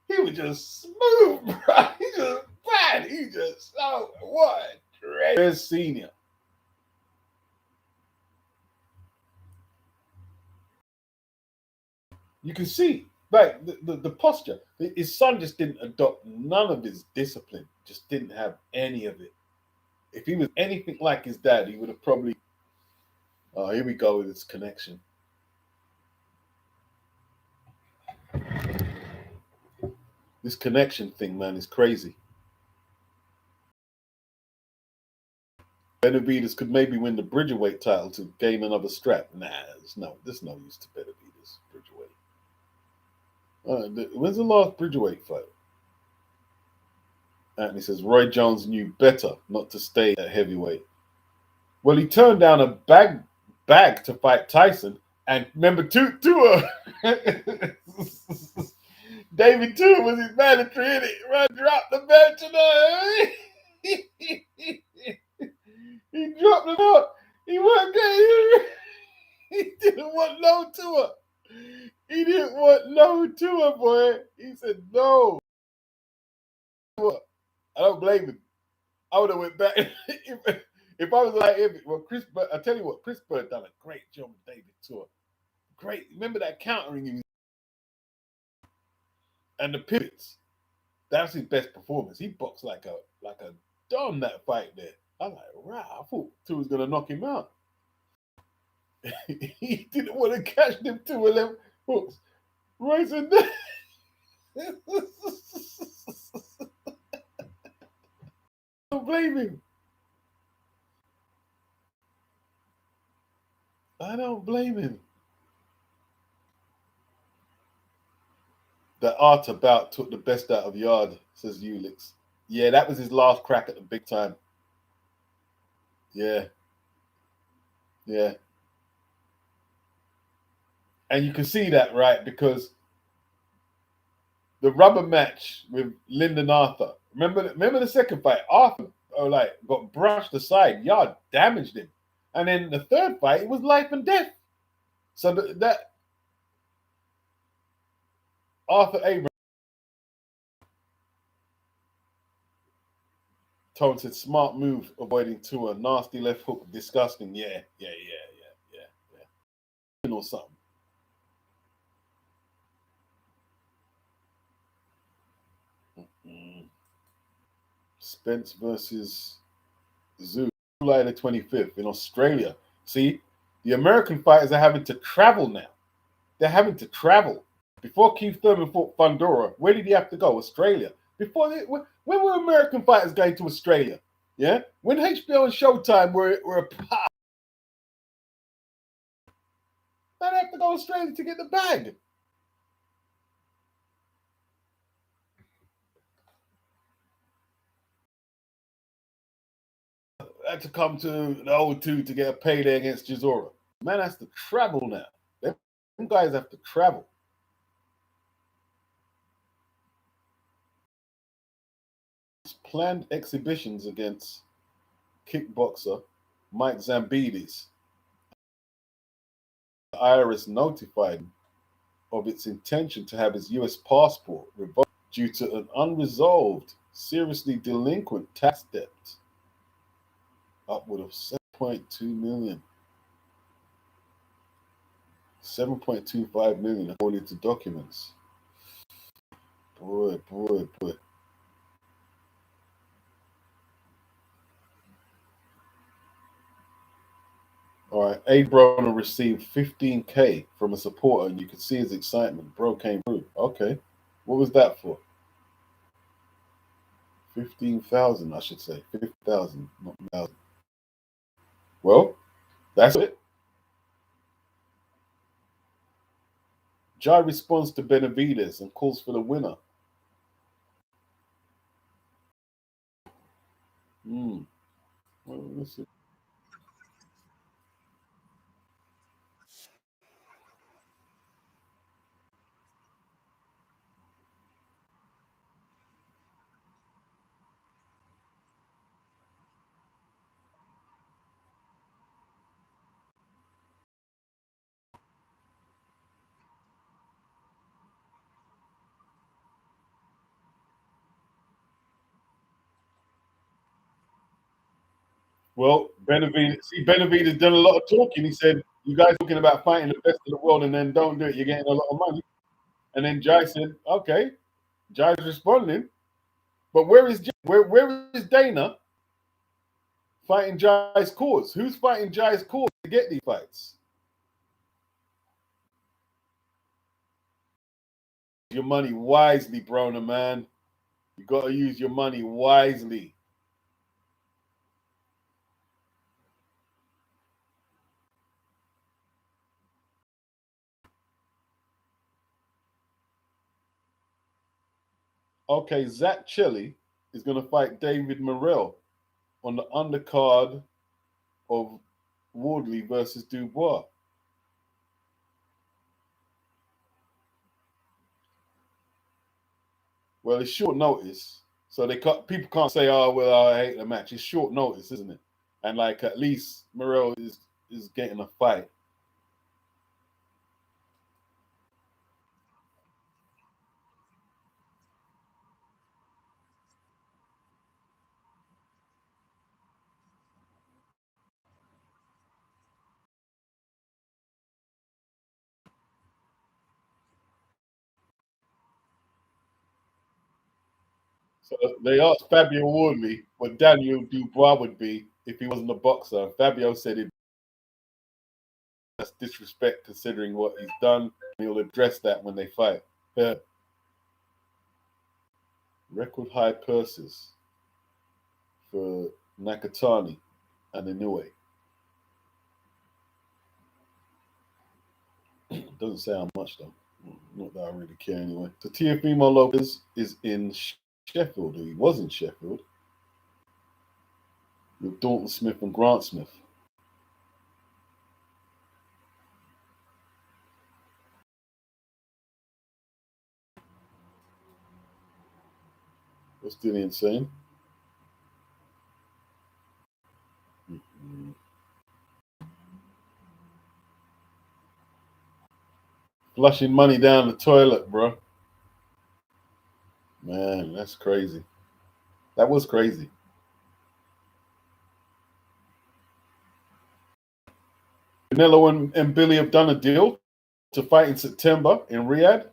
Speaker 1: he was just smooth, bro. He just bad. He just what? Chavez Senior. You can see like the posture. His son just didn't adopt none of his discipline. Just didn't have any of it. If he was anything like his dad, he would have probably. Oh, here we go with this connection. This connection thing, man, is crazy. Benavidez could maybe win the Bridgerweight title to gain another strap. Nah, there's no use to Benavidez Bridgerweight. When's the last Bridgerweight fight? Anthony says Roy Jones knew better not to stay at heavyweight. Well, he turned down a bag to fight Tyson, and remember Tua. David Tua was his mandatory, and it right, dropped the belt tonight. He dropped it out. He wasn't getting. He didn't want no Tua. He didn't want no Tua, boy. He said no. I don't blame him. I would have went back if I was like him. Well, I tell you what, Chris Bird done a great job with David Tua. Great. Remember that countering he was and the pivots. That's his best performance. He boxed like a done that fight there. I'm like, wow, I thought two was gonna knock him out. He didn't want to catch them 2-11 hooks. Right in there. Don't blame him. I don't blame him. The art about took the best out of Yard, says Ulix. Yeah, that was his last crack at the big time. Yeah, yeah. And you can see that, right? Because the rubber match with Lyndon Arthur. Remember the second fight? Arthur got brushed aside. Yard damaged him. And then the third fight, it was life and death. So that Arthur Abrams. Tone said, smart move, avoiding Tua. Nasty left hook, disgusting. Yeah. Or something. Spence versus Zoo, July the 25th in Australia. See, the American fighters are having to travel now. They're having to travel. Before Keith Thurman fought Fundora, where did he have to go? Australia. When were American fighters going to Australia? Yeah, when HBO and Showtime were a part, they'd have to go to Australia to get the bag. Had to come to the O2 to get a payday against Chisora. Man has to travel now. Them guys have to travel. Planned exhibitions against kickboxer Mike Zambidis. The IRS notified him of its intention to have his US passport revoked due to an unresolved, seriously delinquent tax debt, upward of 7.2 million. 7.25 million according to documents. Boy. All right, A Broner received 15K from a supporter, and you could see his excitement. Bro came through. Okay, what was that for? 15,000, I should say. 50,000, not 1,000. Well, that's it. Jai responds to Benavides and calls for the winner. Well, let's see. Well, Benavides done a lot of talking. He said, "You guys talking about fighting the best of the world and then don't do it. You're getting a lot of money." And then Jai said, "Okay." Jai's responding, but where is Dana fighting Jai's cause? Who's fighting Jai's cause to get these fights? Your money wisely, Broner, man. You got to use your money wisely. Okay, Zach Chelly is going to fight David Morrell on the undercard of Wardley versus Dubois. Well, it's short notice, so people can't say, "Oh, well, I hate the match." It's short notice, isn't it? And like at least Morrell is getting a fight. So they asked Fabio Wardley what Daniel Dubois would be if he wasn't a boxer. Fabio said that's disrespect considering what he's done. He'll address that when they fight. Yeah. Record high purses for Nakatani and Inoue. Doesn't say how much though. Not that I really care anyway. So Teofimo Lopez is in Sheffield. He was in Sheffield with Dalton Smith and Grant Smith. What's Dillian saying? Mm-hmm. Flushing money down the toilet, bro. Man, that's crazy. That was crazy. Canelo and Billy have done a deal to fight in September in Riyadh.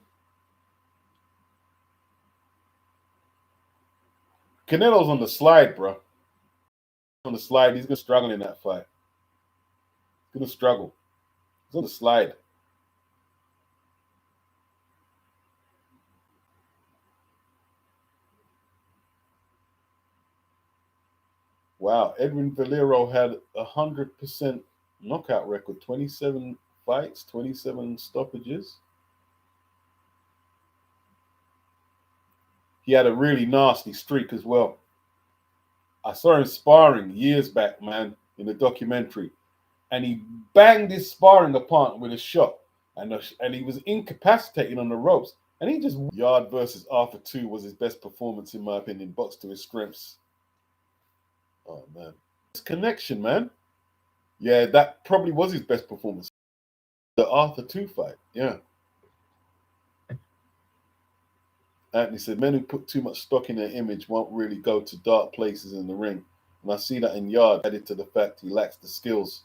Speaker 1: Canelo's on the slide, bro. On the slide, he's gonna struggle in that fight. He's gonna struggle. He's on the slide. Wow, Edwin Valero had 100% knockout record, 27 fights, 27 stoppages. He had a really nasty streak as well. I saw him sparring years back, man, in a documentary, and he banged his sparring opponent with a shot, and he was incapacitated on the ropes, and he just Yard versus Arthur 2 was his best performance in my opinion, boxed to his strengths. Oh man, his connection, man. Yeah, that probably was his best performance. The Arthur 2 fight, yeah. Anthony said, men who put too much stock in their image won't really go to dark places in the ring. And I see that in Yard, added to the fact he lacks the skills.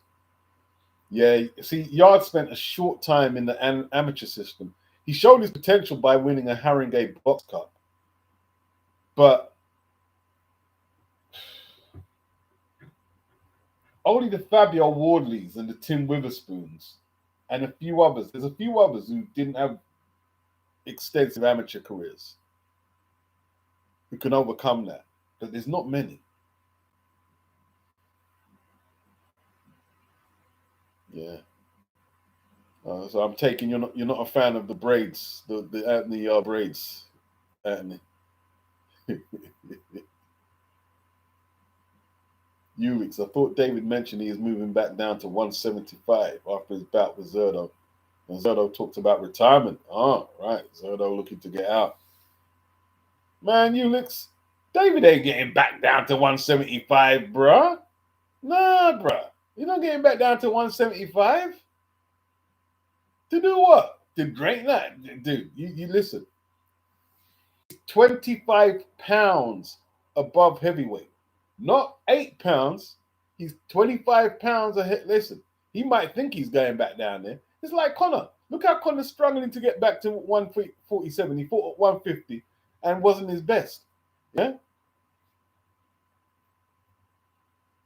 Speaker 1: Yeah, see, Yard spent a short time in the amateur system. He showed his potential by winning a Haringey Box Cup. But only the Fabio Wardleys and the Tim Witherspoons and a few others. There's a few others who didn't have extensive amateur careers who can overcome that. But there's not many. Yeah. So I'm taking you're not a fan of the braids, the Anthony braids, Anthony. Ulix. I thought David mentioned he is moving back down to 175 after his bout with Zerdo. And Zerdo talked about retirement. Oh, right. Zerdo looking to get out. Man, Ulix, David ain't getting back down to 175, bruh. Nah, bruh. You're not getting back down to 175. To do what? To drink that? Dude, you listen. 25 pounds above heavyweight. Not 8 pounds. He's 25 pounds ahead. Listen, he might think he's going back down there. It's like Conor. Look how Conor's struggling to get back to 147. He fought at 150 and wasn't his best. Yeah?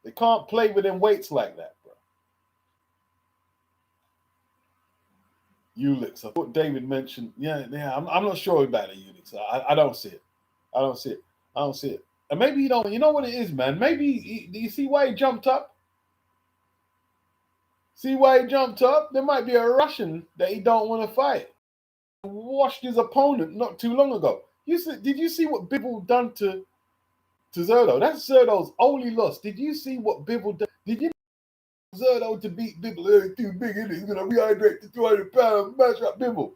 Speaker 1: They can't play with them weights like that, bro. Ulix. I thought David mentioned, yeah, I'm not sure about the Ulix. I don't see it. I don't see it. I don't see it. And maybe you don't. You know what it is, man. Maybe do you see why he jumped up? See why he jumped up? There might be a Russian that he don't want to fight. Washed his opponent not too long ago. Did you see what Bivol done to Zerdo? That's Zerdo's only loss. Did you see what Bivol done? Did you know Zerdo to beat Bivol? He's too big, isn't he? He's gonna rehydrate to 200 pounds, mash up Bivol.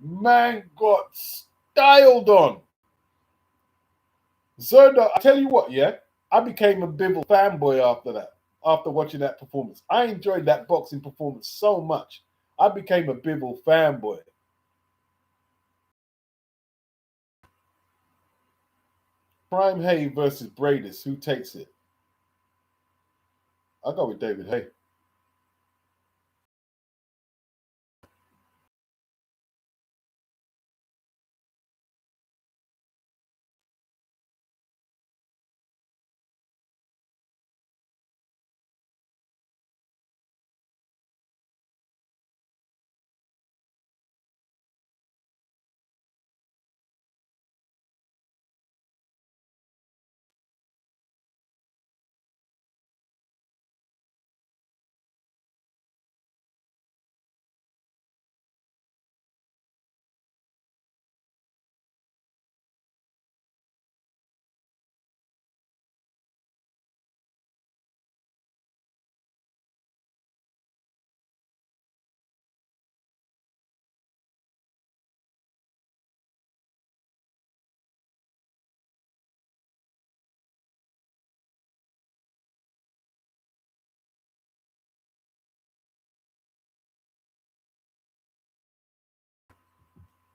Speaker 1: Man got styled on. Zerdo, I tell you what, yeah, I became a Bivol fanboy after that. After watching that performance, I enjoyed that boxing performance so much. I became a Bivol fanboy. Prime Hay versus Bradis. Who takes it? I'll go with David Hay.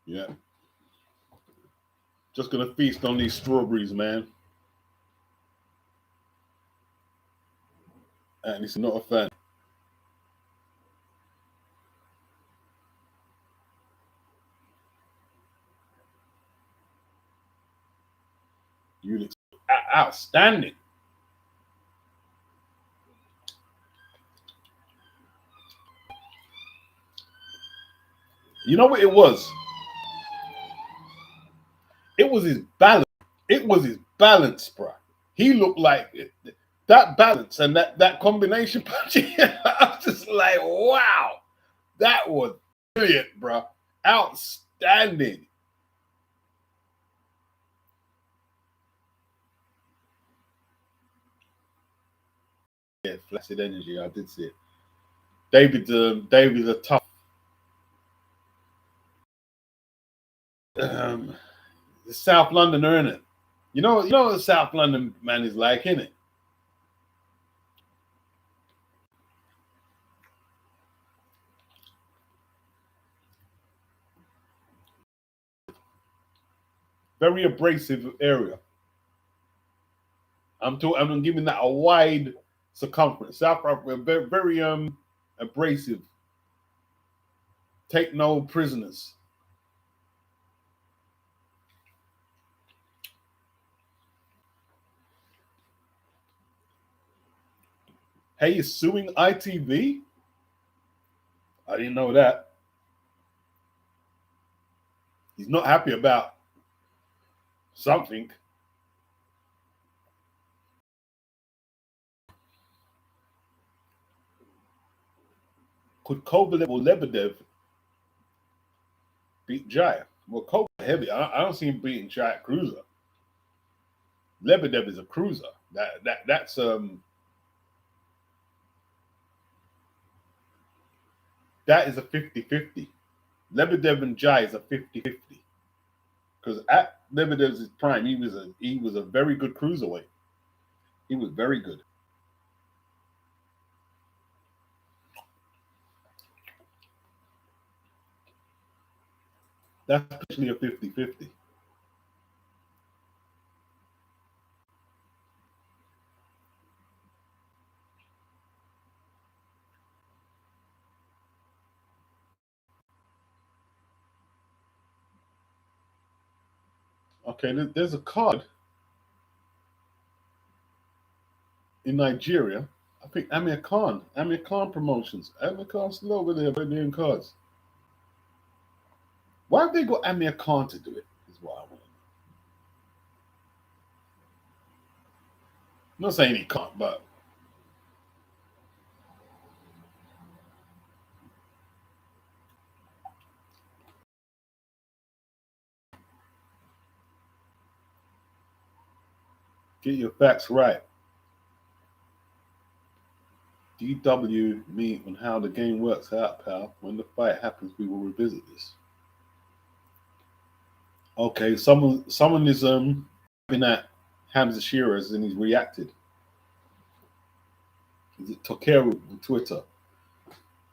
Speaker 1: Yeah. Just gonna feast on these strawberries, man. And it's not a fan. Units outstanding. You know what it was? It was his balance. It was his balance, bro. He looked like that balance and that combination punching. I was just like, wow, that was brilliant, bro. Outstanding. Yeah, flaccid energy. I did see it. David's a tough. Um, the South Londoner, innit? You know what the South London man is like, innit? Very abrasive area. I'm giving that a wide circumference. South Africa, very, very abrasive. Take no prisoners. Hey, he's suing ITV? I didn't know that. He's not happy about something. Could Kovalev or Lebedev beat Jai? Well, Kovalev heavy. I don't see him beating Jai at cruiser. Lebedev is a cruiser. That is a 50-50. Lebedev and Jai is a 50-50. Because at Lebedev's prime, he was a very good cruiserweight. He was very good. That's actually a 50-50. Okay, there's a card in Nigeria. I think Amir Khan Promotions. Amir Khan's still over there doing cards. Why have they got Amir Khan to do it? Is what I want to know. I'm not saying he can't, but get your facts right. DW me on how the game works out, pal. When the fight happens, we will revisit this. Okay, someone is been at Hamza Shearers and he's reacted. Is it Tokeru on Twitter?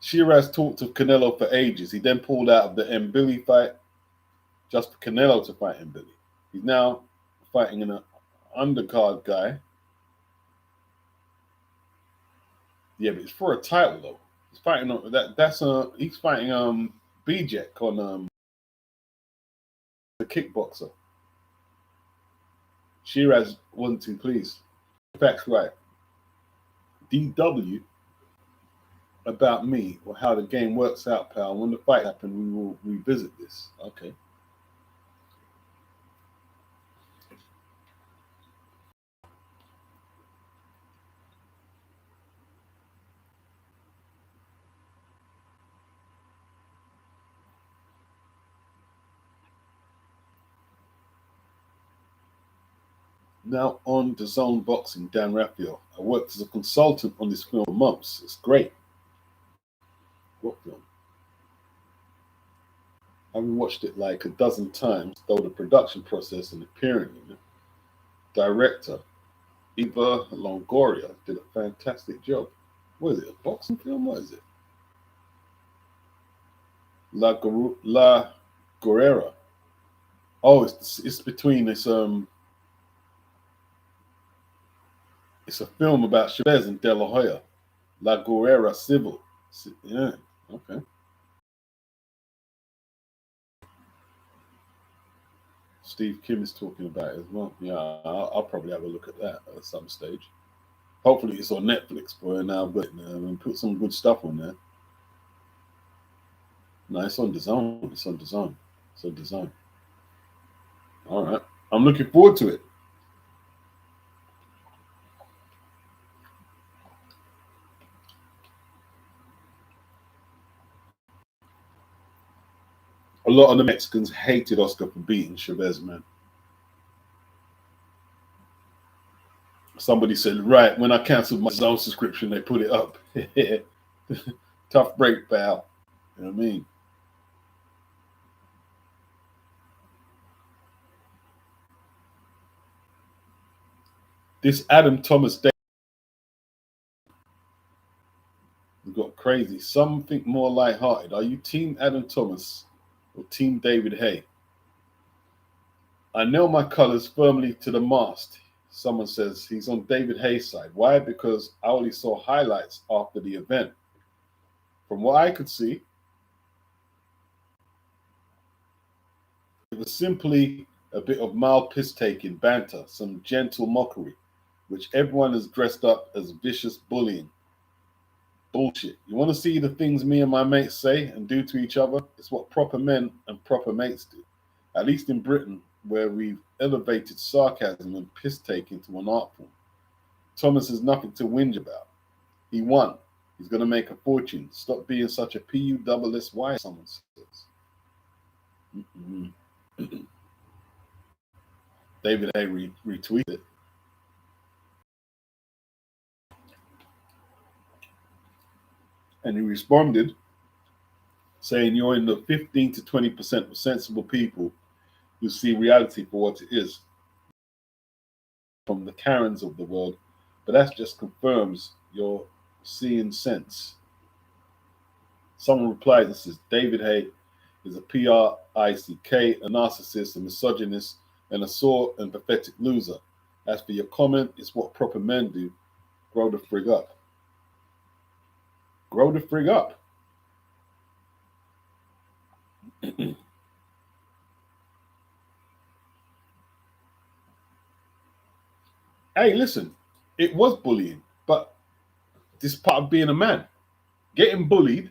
Speaker 1: Shiraz talked to Canelo for ages. He then pulled out of the Mbili fight just for Canelo to fight Mbili. He's now fighting an undercard guy. Yeah, but it's for a title though. He's fighting on that. He's fighting Bijek on the kickboxer. Shiraz wasn't too pleased. Facts right. DW about me or how the game works out, pal. When the fight happened, we will revisit this. Okay. Now on the Zone Boxing, Dan Raphael. I worked as a consultant on this film for months. It's great. What film? I've watched it like a dozen times, though the production process and appearing in it. Director Eva Longoria did a fantastic job. What is it? A boxing film? What is it? La Guerrera. Oh, it's between this it's a film about Chavez and De La Hoya, La Guerrera Civil. Yeah, okay. Steve Kim is talking about it as well. Yeah, I'll probably have a look at that at some stage. Hopefully, it's on Netflix, boy. Now I've got it now and put some good stuff on there. No, it's on design. It's on design. It's on design. All right. I'm looking forward to it. A lot of the Mexicans hated Oscar for beating Chavez, man. Somebody said, right, when I canceled my zone subscription, they put it up. Tough break, pal. You know what I mean? This Adam Thomas got crazy. Something more lighthearted. Are you Team Adam Thomas or Team David Hay? I nail my colors firmly to the mast. Someone says he's on David Hay's side. Why? Because I only saw highlights after the event. From what I could see, it was simply a bit of mild piss-taking banter, some gentle mockery, which everyone has dressed up as vicious bullying. Bullshit. You want to see the things me and my mates say and do to each other? It's what proper men and proper mates do. At least in Britain, where we've elevated sarcasm and piss taking to an art form. Thomas has nothing to whinge about. He won. He's going to make a fortune. Stop being such a PUSSY, someone says. David A. retweeted. And he responded saying, you're in the 15 to 20% of sensible people who see reality for what it is, from the Karens of the world, but that just confirms your seeing sense. Someone replied and says, David Hay is a prick, a narcissist, a misogynist, and a sore and pathetic loser. As for your comment, it's what proper men do. Grow the frig up. Grow the frig up. Hey, listen, it was bullying, but this is part of being a man. Getting bullied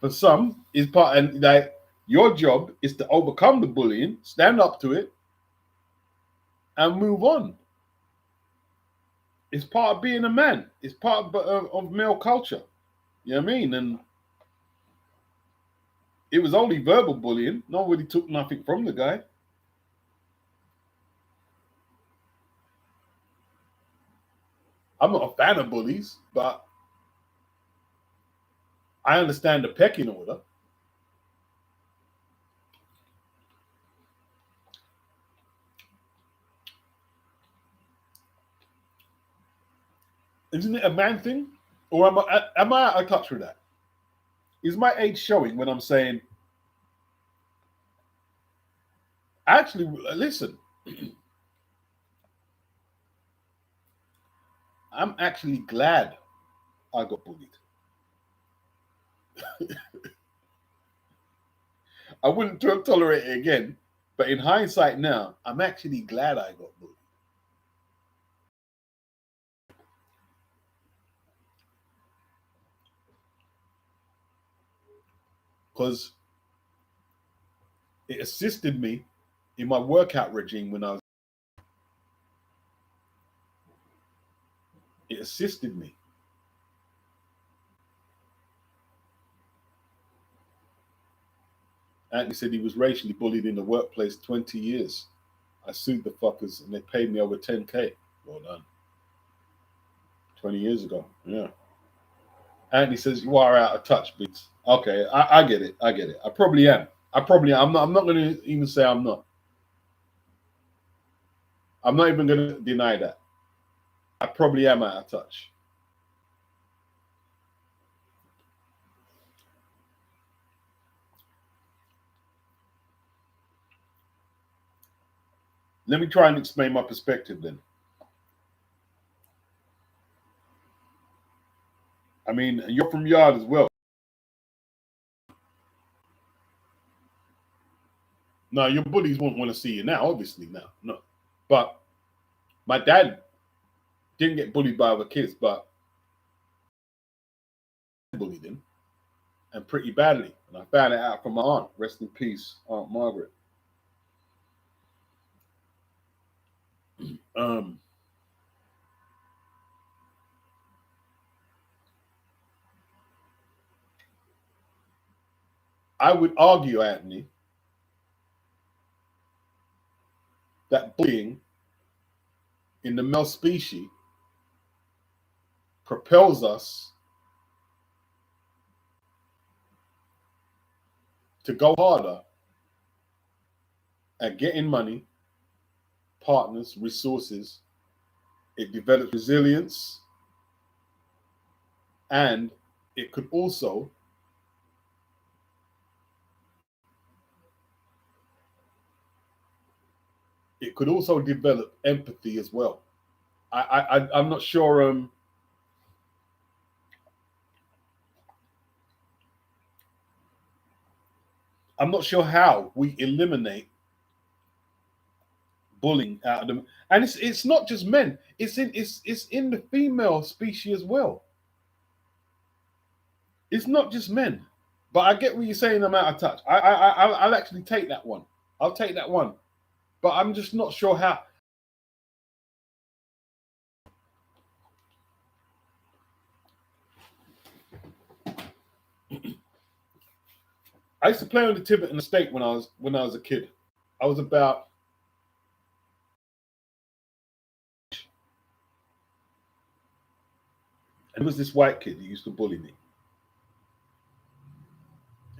Speaker 1: for some is part, and like your job is to overcome the bullying, stand up to it, and move on. It's part of being a man. It's part of male culture. You know what I mean? And it was only verbal bullying. Nobody took nothing from the guy. I'm not a fan of bullies, but I understand the pecking order. Isn't it a man thing? Or am I out of touch with that? Is my age showing when I'm saying, actually, listen, I'm actually glad I got bullied. I wouldn't tolerate it again, but in hindsight now, I'm actually glad I got bullied. Because it assisted me in my workout regime when I was. It assisted me. Anthony said he was racially bullied in the workplace 20 years. I sued the fuckers and they paid me over 10K. Well done. 20 years ago. Yeah. Anthony says you are out of touch, Beats. Okay, I get it. I get it. I probably am. I'm not going to even say I'm not. I'm not even going to deny that. I probably am out of touch. Let me try and explain my perspective then. I mean, you're from Yard as well. Now, your bullies won't want to see you now, obviously, now. No. But my dad didn't get bullied by other kids, but bullied him, and pretty badly. And I found it out from my aunt. Rest in peace, Aunt Margaret. Um, I would argue, Anthony, that bullying in the male species propels us to go harder at getting money, partners, resources. It develops resilience, and it could also develop empathy as well. I'm not sure. I'm not sure how we eliminate bullying out of them, and it's not just men. It's in the female species as well. It's not just men. But I get what you're saying. I'm out of touch. I'll actually take that one. I'll take that one. But I'm just not sure how. I used to play on the Tiverton estate when I was a kid. I was about. And there was this white kid who used to bully me.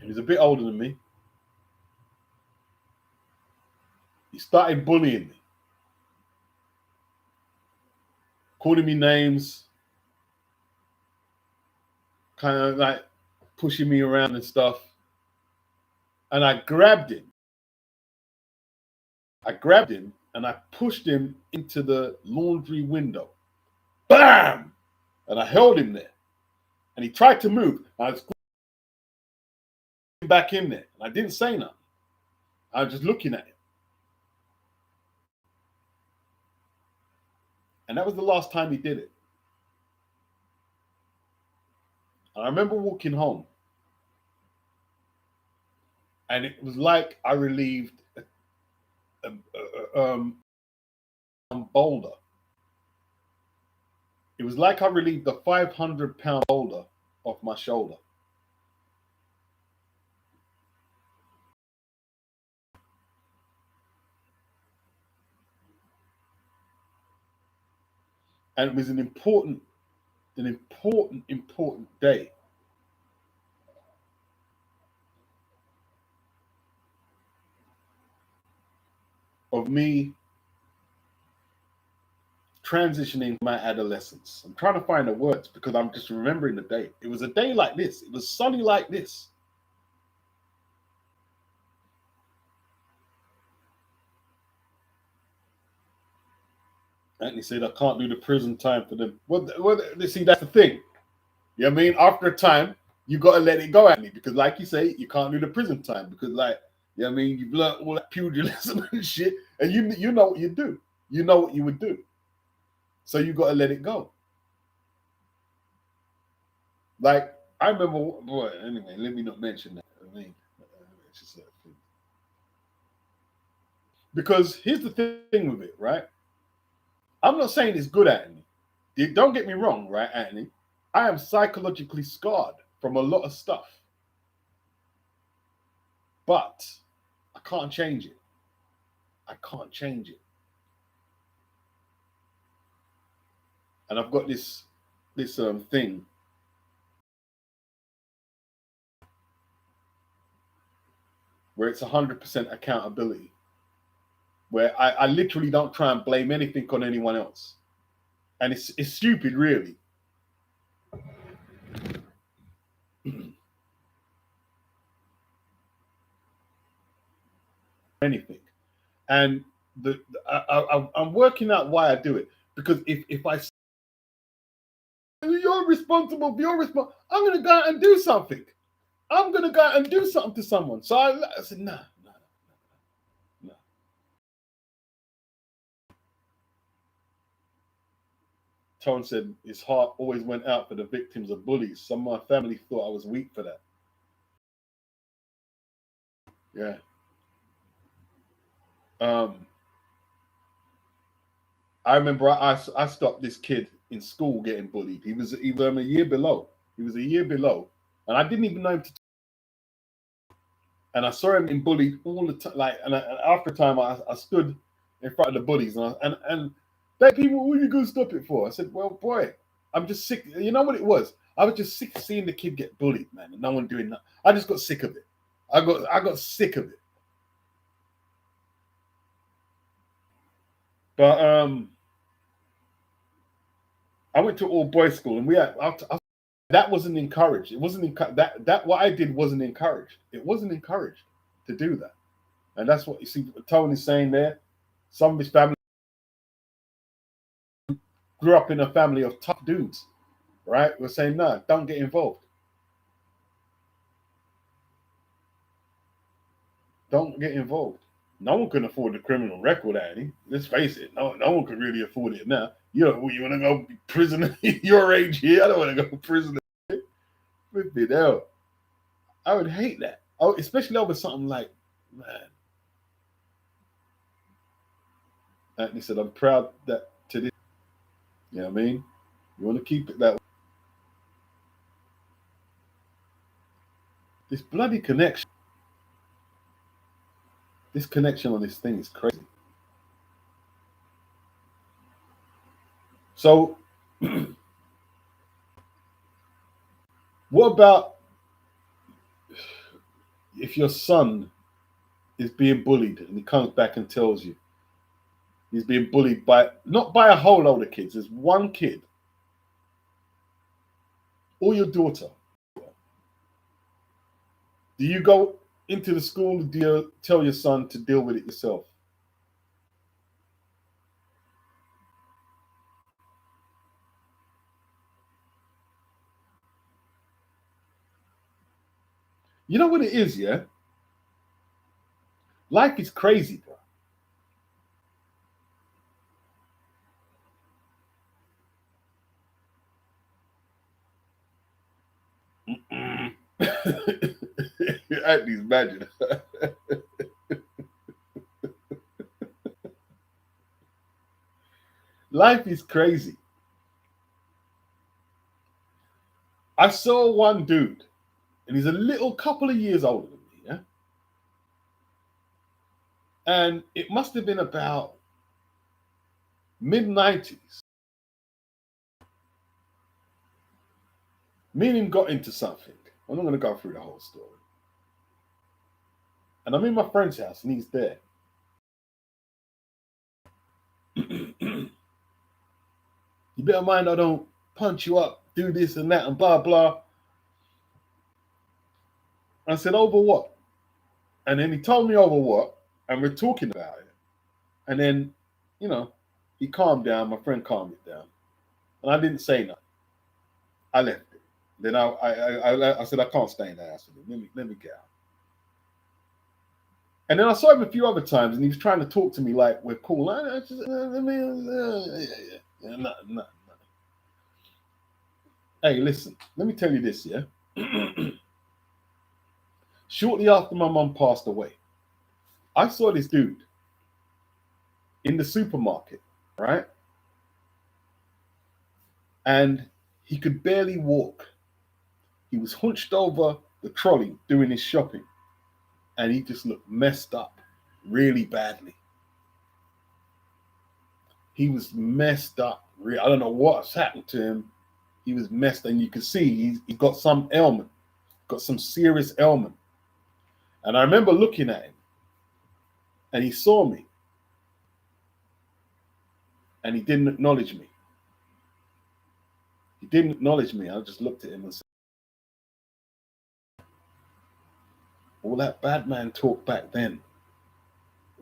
Speaker 1: He was a bit older than me. He started bullying me, calling me names, kind of like pushing me around and stuff. And I grabbed him. And I pushed him into the laundry window. Bam! And I held him there. And he tried to move. I was back in there. And I didn't say nothing. I was just looking at him. And that was the last time he did it. And I remember walking home. And it was like I relieved a boulder. It was like I relieved a 500-pound boulder off my shoulder. And it was an important day. Of me transitioning my adolescence. I'm trying to find the words because I'm just remembering the day. It was a day like this. It was sunny like this. And he said, I can't do the prison time for them. Well, see, that's the thing. You know what I mean? After a time, you got to let it go at me because, like you say, you can't do the prison time because, like, you know what I mean? You've learned all that pugilism and shit, and you know what you do. You know what you would do. So you got to let it go. Like, I remember, boy, anyway, let me not mention that. I mean, it's just a thing. Because here's the thing with it, right? I'm not saying it's good, Anthony. Don't get me wrong, right, Anthony? I am psychologically scarred from a lot of stuff. But I can't change it. I can't change it. And I've got this thing where it's 100% accountability, where I literally don't try and blame anything on anyone else. And it's stupid, really. Anything. And I'm working out why I do it, because if I say you're responsible, I'm gonna go out and do something. I'm gonna go out and do something to someone. So I said, nah. Tone said his heart always went out for the victims of bullies. Some of my family thought I was weak for that. Yeah. Um, I remember I stopped this kid in school getting bullied. He was a year below. He was a year below, and I didn't even know him. And I saw him being bullied all the time. Like, and after a time, I stood in front of the bullies, and they people, what are you going to stop it for? I said, well, boy, I'm just sick. You know what it was? I was just sick of seeing the kid get bullied, man, and no one doing that. I just got sick of it. I got sick of it. But I went to all boys school, and that wasn't encouraged. It wasn't that what I did wasn't encouraged. It wasn't encouraged to do that, and that's what you see. Tony's saying there. Some of his family grew up in a family of tough dudes, right? We're saying no, don't get involved. Don't get involved. No one can afford the criminal record, Annie. Let's face it. No one can really afford it now. You want to go prison your age here? I don't want to go prison. Flipping hell. I would hate that. Oh, especially over something like, man. Anthony said, I'm proud that to this. You know what I mean? You want to keep it that way. This bloody connection. This connection on this thing is crazy. So, what about if your son is being bullied and he comes back and tells you he's being bullied not by a whole load of kids, there's one kid, or your daughter? Do you go into the school, do you tell your son to deal with it yourself? You know what it is, yeah? Life is crazy, bro. At least imagine. Life is crazy. I saw one dude, and he's a little couple of years older than me, yeah? And it must have been about mid-90s. Me and him got into something. I'm not going to go through the whole story. And I'm in my friend's house, and he's there. You better mind I don't punch you up, do this and that, and blah, blah. I said, over what? And then he told me over what, and we're talking about it. And then, he calmed down. My friend calmed it down. And I didn't say nothing. I left it. Then I said, I can't stay in the house with him. Let me get out. And then I saw him a few other times, and he was trying to talk to me like we're cool. No. Hey, listen, let me tell you this, yeah? Shortly after my mum passed away, I saw this dude in the supermarket, right? And he could barely walk. He was hunched over the trolley doing his shopping, and he just looked messed up really badly. He was messed up. I don't know what's happened to him. He was messed, and you can see he got some ailment, got some serious ailment. And I remember looking at him, and he saw me, and he didn't acknowledge me. He didn't acknowledge me. I just looked at him and said, all that bad man talk back then,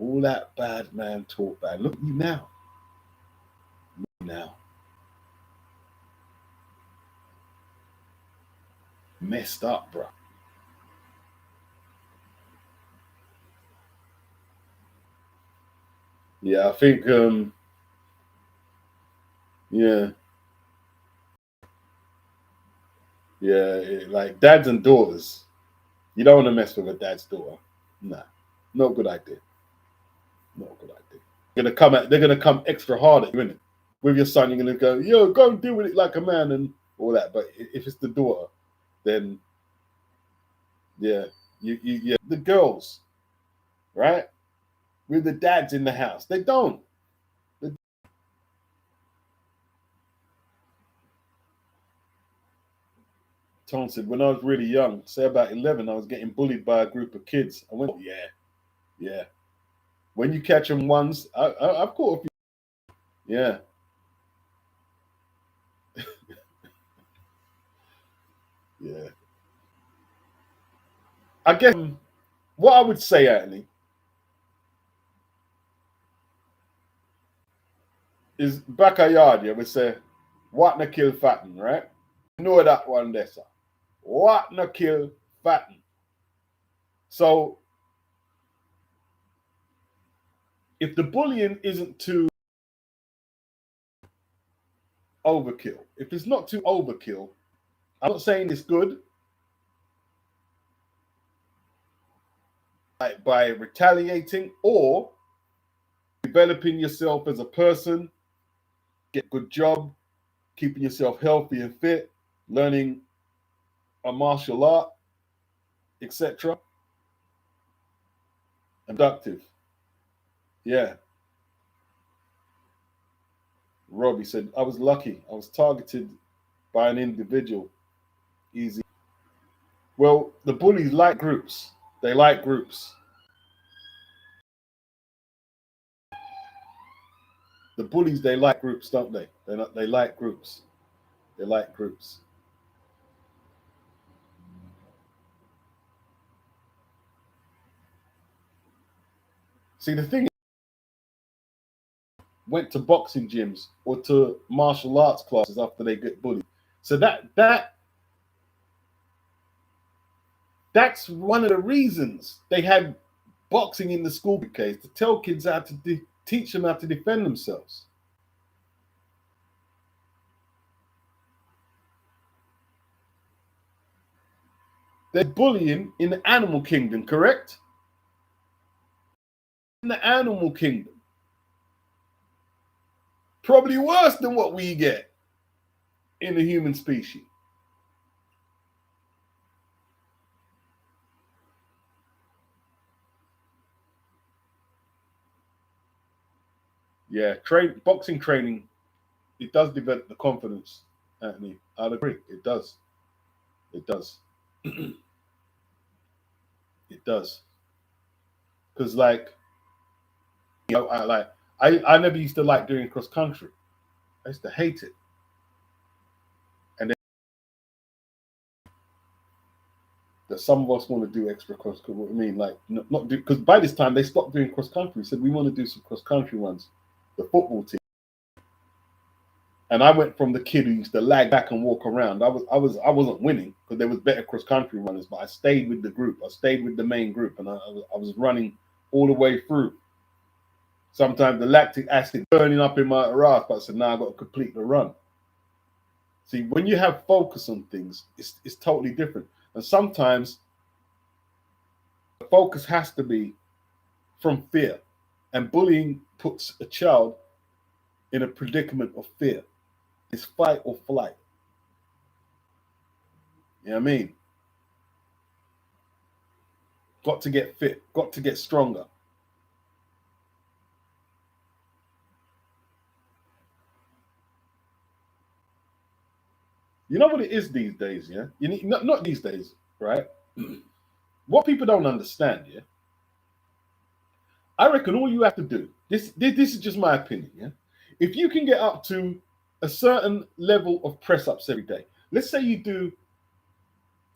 Speaker 1: All that bad man talk bad. Look at you now. Now. Messed up, bro. Yeah, I think yeah, like dads and daughters. You don't want to mess with a dad's daughter. Nah. No good idea. Not a good idea. They're gonna come extra hard at you, innit? With your son, you're gonna go, yo, go and deal with it like a man and all that. But if it's the daughter, then yeah, yeah. The girls, right? With the dads in the house. They don't. Tom said, when I was really young, say about 11, I was getting bullied by a group of kids. I went, oh, yeah, yeah. When you catch them once, I've caught a few. Yeah, yeah. I guess what I would say, Anthony, is backyard, yeah, we say, what na kill fatten, right? You know that one there, sir. What na kill fatten. So if the bullying isn't too overkill, if it's not too overkill, I'm not saying it's good. Like by retaliating or developing yourself as a person, get a good job, keeping yourself healthy and fit, learning a martial art, etc. Productive. Yeah. Robbie said, I was lucky. I was targeted by an individual. Easy. Well, the bullies like groups. They like groups. The bullies, they like groups, don't they? They like groups. They like groups. See, the thing is, went to boxing gyms or to martial arts classes after they get bullied. So that's one of the reasons they had boxing in the school case to tell kids how to teach them how to defend themselves. There's bullying in the animal kingdom, correct? In the animal kingdom. Probably worse than what we get in the human species. Yeah, boxing training, it does develop the confidence, Anthony. I'd agree. It does. It does. It does. Because like, you know, I never used to like doing cross country. I used to hate it. And then that some of us want to do extra cross country. What I mean, like not do, because by this time they stopped doing cross country. We said we want to do some cross country ones. The football team. And I went from the kid who used to lag back and walk around. I wasn't winning because there was better cross country runners, but I stayed with the group. I stayed with the main group, and I was running all the way through. Sometimes the lactic acid burning up in my ass, but I said, "Now I've got to complete the run." See, when you have focus on things, it's totally different. And sometimes the focus has to be from fear. And bullying puts a child in a predicament of fear. It's fight or flight. You know what I mean? Got to get fit, got to get stronger. You know what it is these days, yeah? You need not these days, right? What people don't understand, yeah? I reckon all you have to do, this is just my opinion, yeah? If you can get up to a certain level of press ups every day, let's say you do,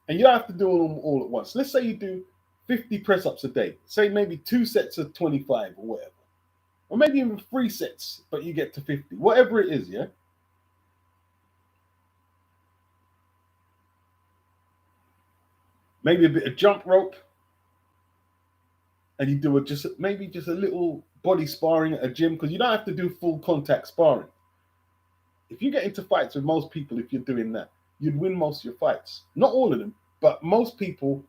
Speaker 1: and you don't have to do them all at once. Let's say you do 50 press-ups a day. Say maybe 2 sets of 25 or whatever. Or maybe even 3 sets, but you get to 50. Whatever it is, yeah? Maybe a bit of jump rope. And you do maybe just a little body sparring at a gym, because you don't have to do full contact sparring. If you get into fights with most people, if you're doing that, you'd win most of your fights. Not all of them, but most people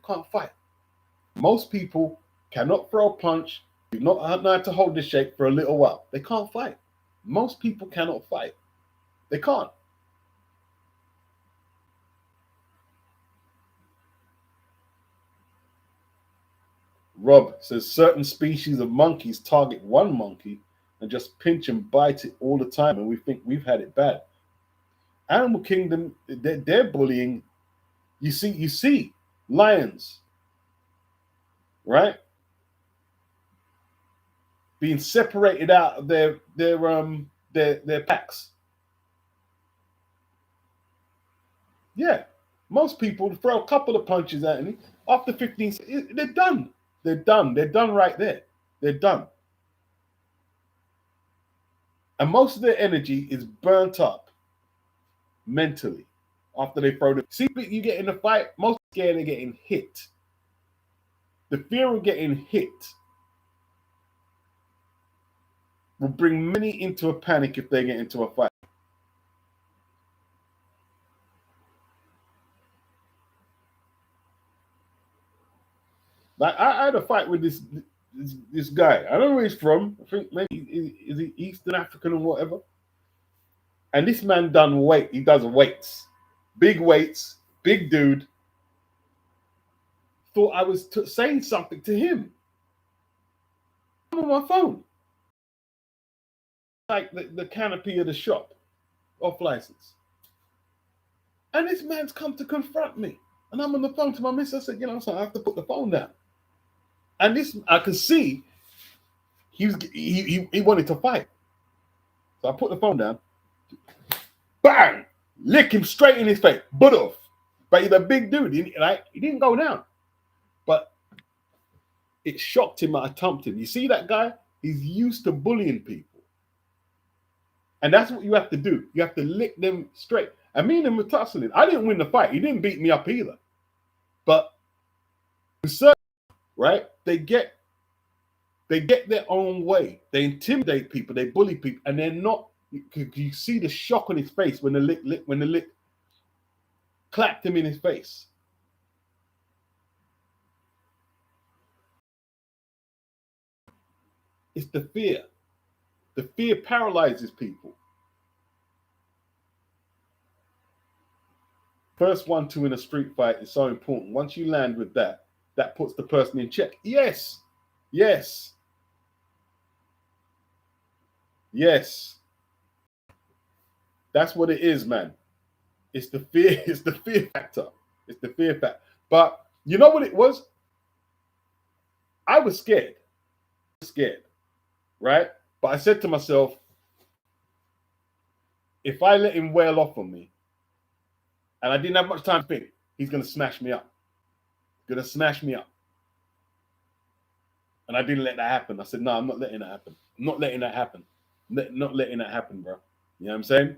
Speaker 1: can't fight. Most people cannot throw a punch, do not know how to hold the shape for a little while. They can't fight. Most people cannot fight. They can't. Rob says certain species of monkeys target one monkey and just pinch and bite it all the time, and we think we've had it bad. Animal Kingdom, they're bullying. You see lions, right, being separated out of their packs. Yeah, most people throw a couple of punches at me after 15. They're done. They're done. They're done right there. They're done. And most of their energy is burnt up mentally after they throw the. See, you get in a fight, most scared of getting hit. The fear of getting hit will bring many into a panic if they get into a fight. Like I had a fight with this guy. I don't know where he's from. I think maybe is he Eastern African or whatever. And this man done weight. He does weights, big dude. Thought I was saying something to him. I'm on my phone, like the canopy of the shop, off license. And this man's come to confront me, and I'm on the phone to my miss. I said, so I have to put the phone down. And this, I could see, he wanted to fight. So I put the phone down. Bang! Lick him straight in his face. Butt off. But he's a big dude. He didn't go down. But it shocked him that I thumped him. You see that guy? He's used to bullying people. And that's what you have to do. You have to lick them straight. And me and him were tussling. I didn't win the fight. He didn't beat me up either. But right? They get their own way. They intimidate people. They bully people, and they're not. You see the shock on his face when the lick clapped him in his face. It's the fear. The fear paralyzes people. First 1-2 in a street fight is so important. Once you land with that puts the person in check. Yes. That's what it is, man. It's the fear. It's the fear factor. It's the fear factor. But you know what it was? I was scared. Right? But I said to myself, if I let him wail off on me, and I didn't have much time to think, he's going to smash me up. And I didn't let that happen. I said, no, I'm not letting that happen. Not letting that happen, bro. You know what I'm saying?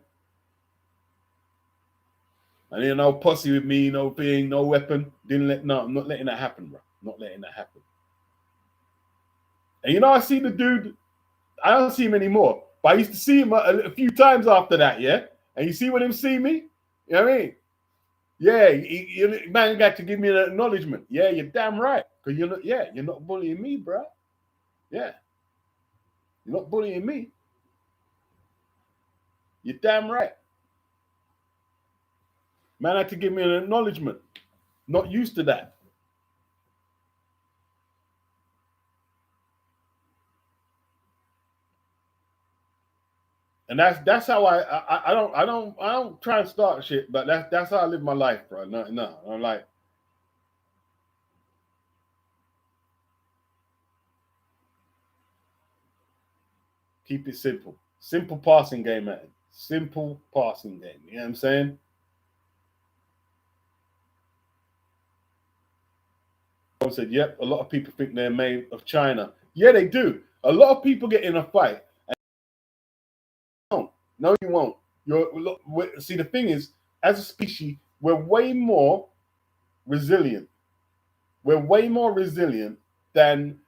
Speaker 1: I need no posse with me, no thing, no weapon. I'm not letting that happen, bro. Not letting that happen. And I see the dude, I don't see him anymore, but I used to see him a few times after that, yeah? And you see when him see me? You know what I mean? Yeah, man got to give me an acknowledgement. Yeah, you're damn right. Because you're not bullying me, bro. Yeah. You're not bullying me. You're damn right. Man had to give me an acknowledgement. Not used to that. And that's how I don't try and start shit, but that's how I live my life, bro. No, I'm like, keep it simple. Simple passing game, man. Simple passing game. You know what I'm saying? I said, yep, a lot of people think they're made of China. Yeah, they do. A lot of people get in a fight. And no, you won't. See, the thing is, as a species, we're way more resilient. We're way more resilient than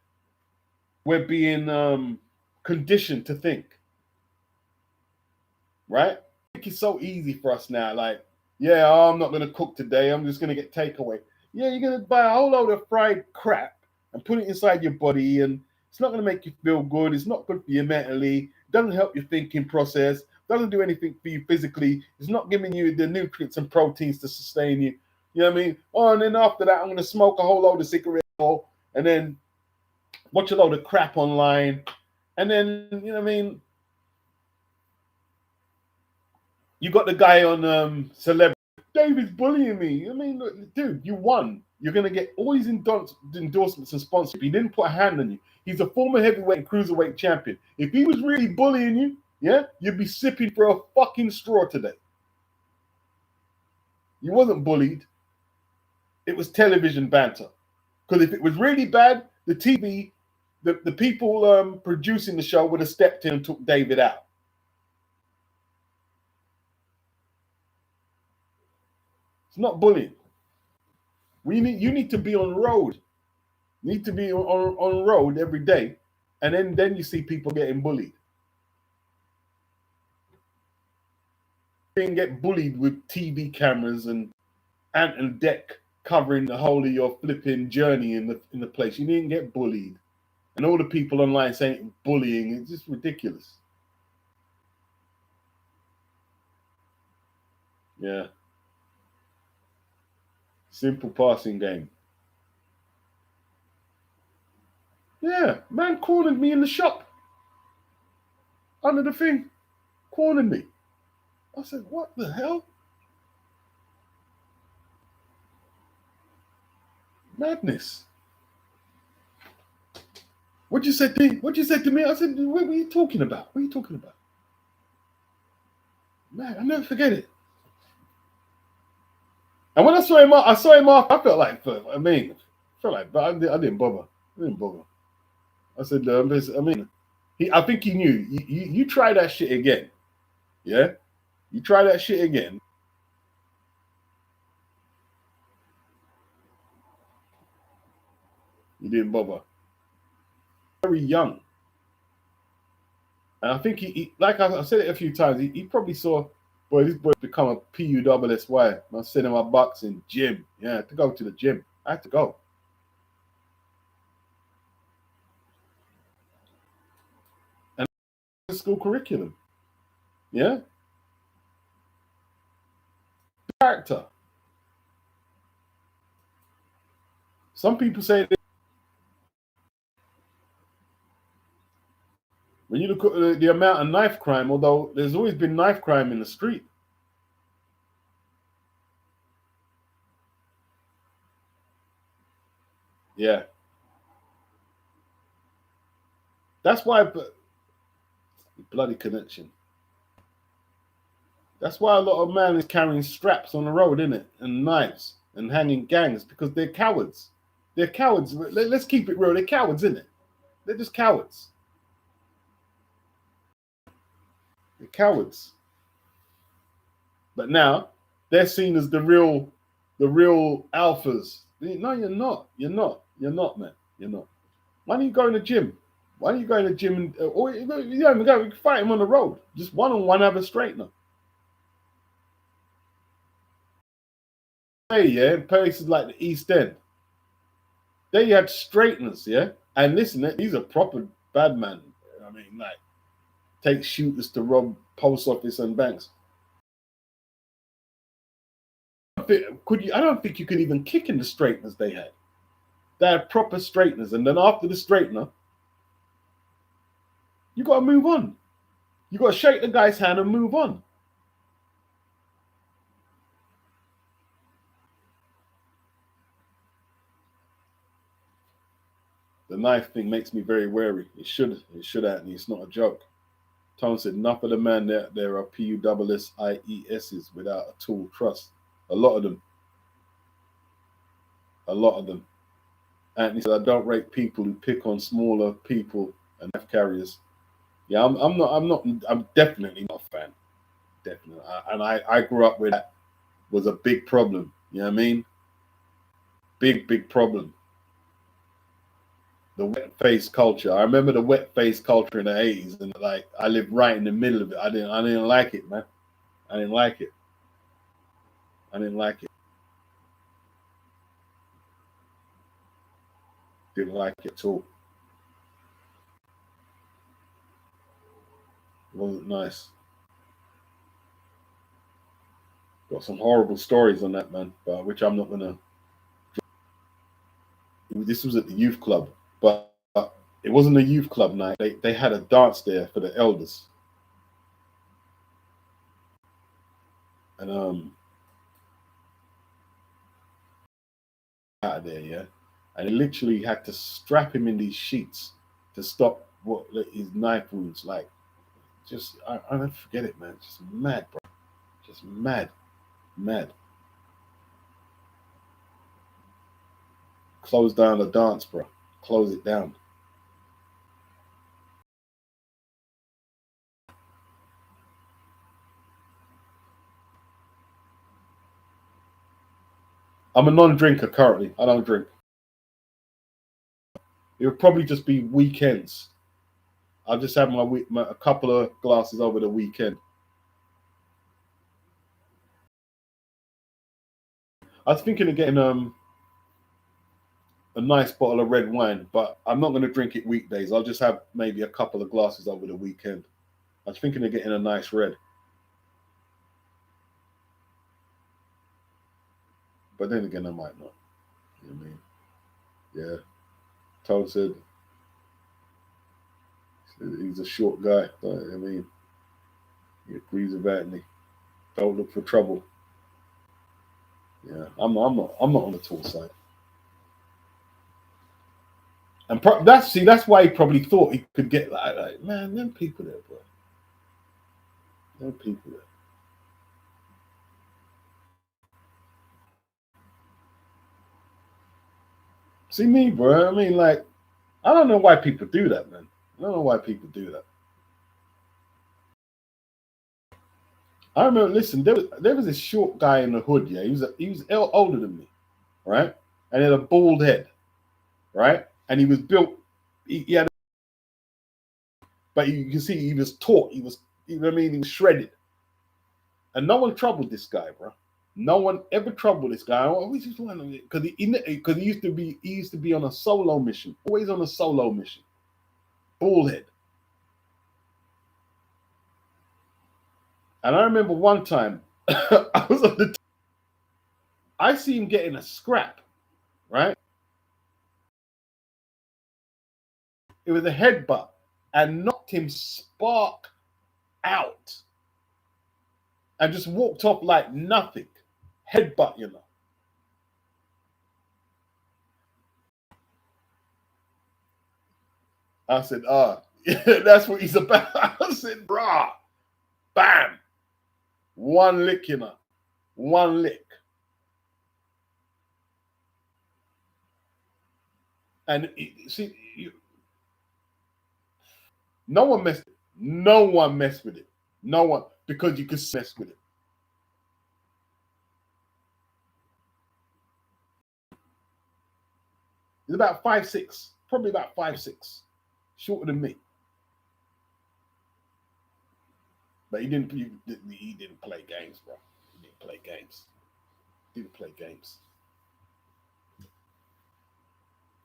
Speaker 1: we're being conditioned to think. Right? I think it's so easy for us now. Like, yeah, oh, I'm not going to cook today. I'm just going to get takeaway. Yeah, you're going to buy a whole load of fried crap and put it inside your body, and it's not going to make you feel good. It's not good for you mentally. Doesn't help your thinking process. Doesn't do anything for you physically. It's not giving you the nutrients and proteins to sustain you. You know what I mean? Oh, and then after that, I'm going to smoke a whole load of cigarettes and then watch a load of crap online. And then, you know what I mean? You got the guy on Celebrity. David's bullying me. I mean, look, dude, you won. You're going to get all these endorsements and sponsorship. He didn't put a hand on you. He's a former heavyweight and cruiserweight champion. If he was really bullying you, yeah, you'd be sipping for a fucking straw today. You wasn't bullied. It was television banter. Because if it was really bad, the TV, the people producing the show would have stepped in and took David out. It's not bullying. You need to be on road. You need to be on road every day, and then you see people getting bullied. You didn't get bullied with TV cameras and Ant and Deck covering the whole of your flipping journey in the place. You didn't get bullied, and all the people online saying bullying, it's just ridiculous. Yeah. Simple passing game. Yeah, man cornered me in the shop. Under the thing. Cornered me. I said, what the hell? Madness. What you said to me? I said, what are you talking about? What are you talking about? Man, I'll never forget it. And when I saw him off, I felt like, but I didn't bother. I said, I think he knew. You try that shit again. Yeah? You try that shit again. You didn't bother. Very young. And I think he like I said it a few times, he probably saw, boy, this boy become a PUSSY. I said in my boxing gym. Yeah, I had to go to the gym. I had to go. And the school curriculum. Yeah? Character. Some people say when you look at the amount of knife crime, although there's always been knife crime in the street. Yeah. That's why bloody connection. That's why a lot of men is carrying straps on the road, isn't it? And knives and hanging gangs because they're cowards. They're cowards. Let's keep it real. They're cowards, isn't it? They're just cowards. They're cowards. But now they're seen as the real alphas. No, you're not. You're not, man. You're not. Why don't you go in the gym? Why don't you go in the gym and or you know, go fight him on the road? Just one-on-one, have a straightener. Hey, yeah, in places like the East End, there you had straighteners, yeah. And listen, these are proper bad men. I mean, like, take shooters to rob post office and banks. I don't think you could even kick in the straighteners they had. They had proper straighteners, and then after the straightener, you got to move on. You got to shake the guy's hand and move on. The knife thing makes me very wary. It should, Anthony. It's not a joke. Tom said, enough of the man there are PUSSIESs without a tool trust. A lot of them. A lot of them. Anthony said, I don't rate people who pick on smaller people and F carriers. Yeah, I'm definitely not a fan. Definitely. I grew up with that, was a big problem. You know what I mean? Big problem. The wet face culture. I remember the wet face culture in the 80s, and like I lived right in the middle of it. I didn't like it, man. I didn't like it. I didn't like it. Didn't like it at all. It wasn't nice. Got some horrible stories on that, man, but which I'm not gonna. This was at the youth club, but it wasn't a youth club night. They had a dance there for the elders, and out of there, yeah, and they literally had to strap him in these sheets to stop what his knife wounds. Like, just I don't forget it, man. Just mad, bro. Just mad, mad. Close down the dance, bro. Close it down. I'm a non-drinker currently. I don't drink. It would probably just be weekends. I'll just have a couple of glasses over the weekend. I was thinking of getting a nice bottle of red wine, but I'm not going to drink it weekdays. I'll just have maybe a couple of glasses over the weekend. I was thinking of getting a nice red, but then again, I might not. You know what I mean? Yeah. Toad said he's a short guy. I mean, he agrees with Anthony. Don't look for trouble. Yeah, I'm not on the tall side. And that's why he probably thought he could get like man, them people there, bro. Them people there. See me, bro. I mean, like, I don't know why people do that, man. I don't know why people do that. I remember, listen, there was this short guy in the hood. Yeah, he was older than me, right? And he had a bald head, right? And he was built. He had, but you can see he was taut. You know what I mean? He was shredded, and no one troubled this guy, bro. No one ever troubled this guy. Always just because he used to be on a solo mission, always on a solo mission. Bald head. And I remember one time I was on the. I see him getting a scrap, right? It was a headbutt and knocked him spark out and just walked off like nothing. Headbutt, you know. I said, yeah, that's what he's about. I said, brah, bam, one lick, you know, one lick. And see, no one messed with it. No one, because you could mess with it. He's about 5'6", probably about 5'6", shorter than me. But he didn't play games, bro. He didn't play games. He didn't play games.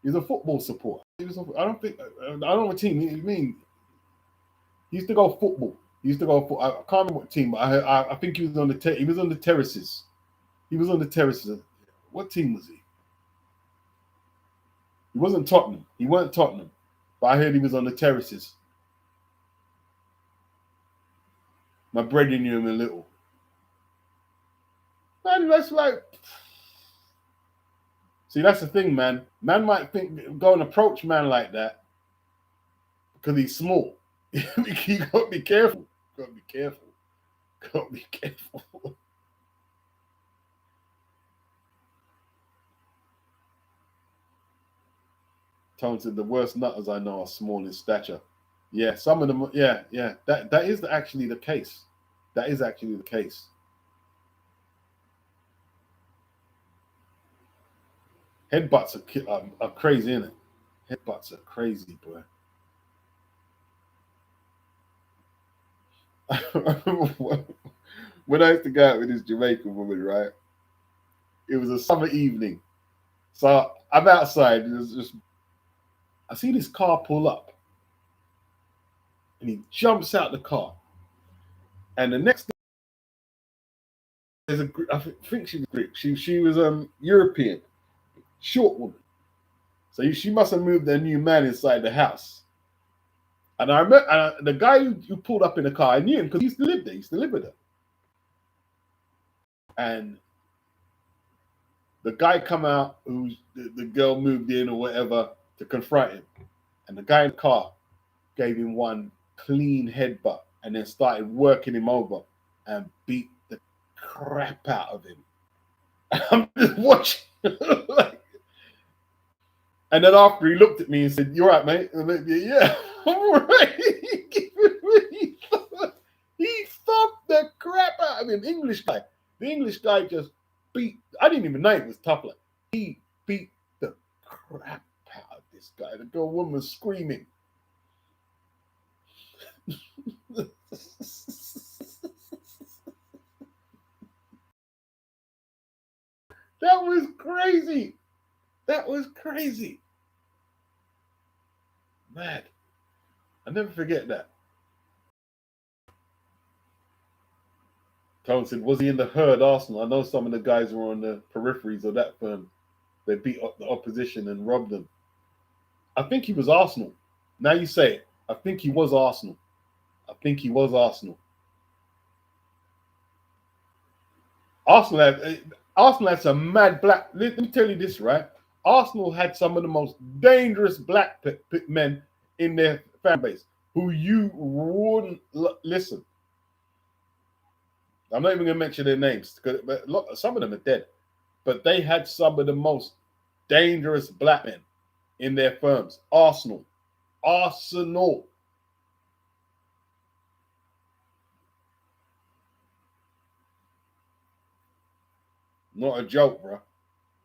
Speaker 1: He's a football supporter. I don't think. I don't know what team. You mean he used to go football. He used to go. I can't remember what team, but I think he was on the. He was on the terraces. He was on the terraces. What team was he? He wasn't Tottenham. He weren't Tottenham. But I heard he was on the terraces. My brethren knew him a little. Man, that's like. See, that's the thing, man. Man might go and approach man like that because he's small. You got to be careful. Got to be careful. Got to be careful. Tone said the worst nutters I know are small in stature. Yeah, some of them. Yeah, yeah. That is actually the case. That is actually the case. Headbutts are crazy, innit? Headbutts are crazy, boy. I remember when I used to go out with this Jamaican woman, right? It was a summer evening. So I'm outside, and it's just I see this car pull up, and he jumps out the car. And the next thing there's I think she was Greek. She was European, short woman. So she must have moved their new man inside the house. And I remember the guy who pulled up in the car, I knew him because he used to live there. He used to live with her. And the guy come out, who the girl moved in or whatever, to confront him. And the guy in the car gave him one clean headbutt and then started working him over and beat the crap out of him. I'm just watching. Like, and then after he looked at me and said, "You all right, mate?" And I'm like, "Yeah, I'm all right." He thumped the crap out of him. English guy. The English guy just beat. I didn't even know it was tough. Like, he beat the crap out of this guy. The girl woman was screaming. That was crazy. That was crazy. Mad. I'll never forget that. Tone said, was he in the herd Arsenal? I know some of the guys were on the peripheries of that firm. They beat up the opposition and robbed them. I think he was Arsenal. Now you say it. I think he was Arsenal. I think he was Arsenal. Arsenal had some mad black. Let me tell you this, right? Arsenal had some of the most dangerous black men in their fan base who you wouldn't listen. I'm not even going to mention their names, but some of them are dead. But they had some of the most dangerous black men in their firms. Arsenal. Not a joke, bro.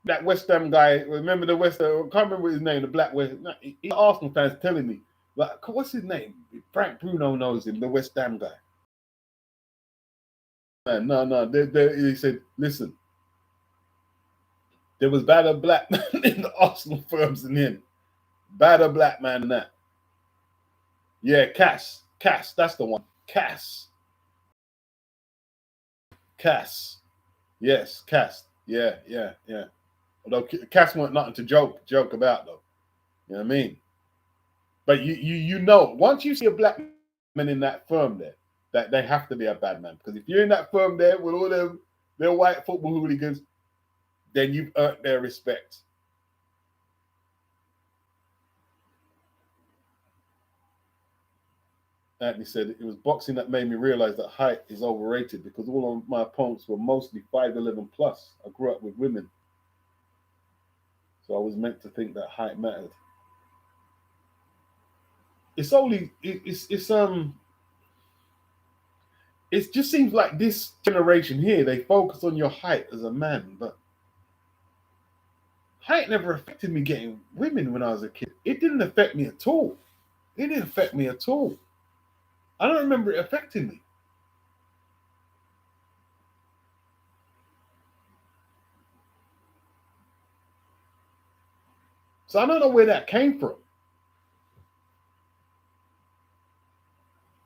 Speaker 1: That West Ham guy, remember the West Ham, I can't remember his name, the black West, Arsenal fans telling me, like, what's his name? Frank Bruno knows him, the West Ham guy. Man, no, he said, listen, there was badder black man in the Arsenal firms than him. Badder black man than that. Yeah, Cass, that's the one. Cass. Yes, Cass. Yeah. Although Cass weren't nothing to joke about though. You know what I mean? But you know, once you see a black man in that firm there, that they have to be a bad man. Because if you're in that firm there with all them their white football hooligans, then you've earned their respect. Anthony said it was boxing that made me realize that height is overrated because all of my opponents were mostly 5'11 plus. I grew up with women. So I was meant to think that height mattered. It just seems like this generation here, they focus on your height as a man, but height never affected me getting women when I was a kid. It didn't affect me at all. It didn't affect me at all. I don't remember it affecting me. So I don't know where that came from.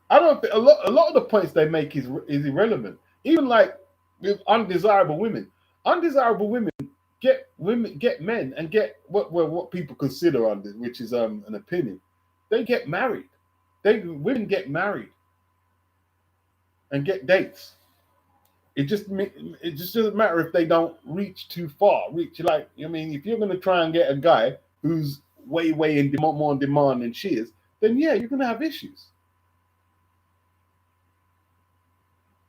Speaker 1: I don't think a lot of the points they make is irrelevant. Even like with undesirable women get men and get what people consider under, which is an opinion. They get married. Women get married and get dates. It just doesn't matter if they don't reach too far. Reach like I mean, if you're going to try and get a guy who's way in more in demand than she is, then yeah, you're going to have issues.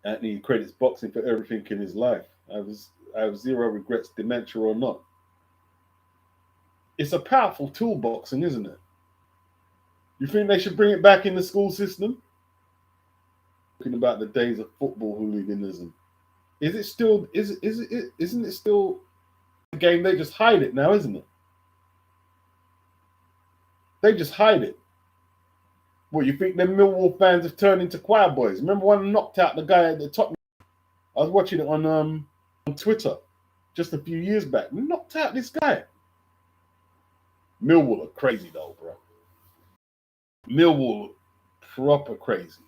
Speaker 1: Anthony credits boxing for everything in his life. I have zero regrets, dementia or not. It's a powerful tool, boxing, isn't it? You think they should bring it back in the school system? Talking about the days of football hooliganism. Is it still? Isn't it still a game? They just hide it now, isn't it? They just hide it. What, you think them Millwall fans have turned into choir boys? Remember one knocked out the guy at the top? I was watching it on Twitter just a few years back. We knocked out this guy. Millwall are crazy though, bro. Millwall proper crazy.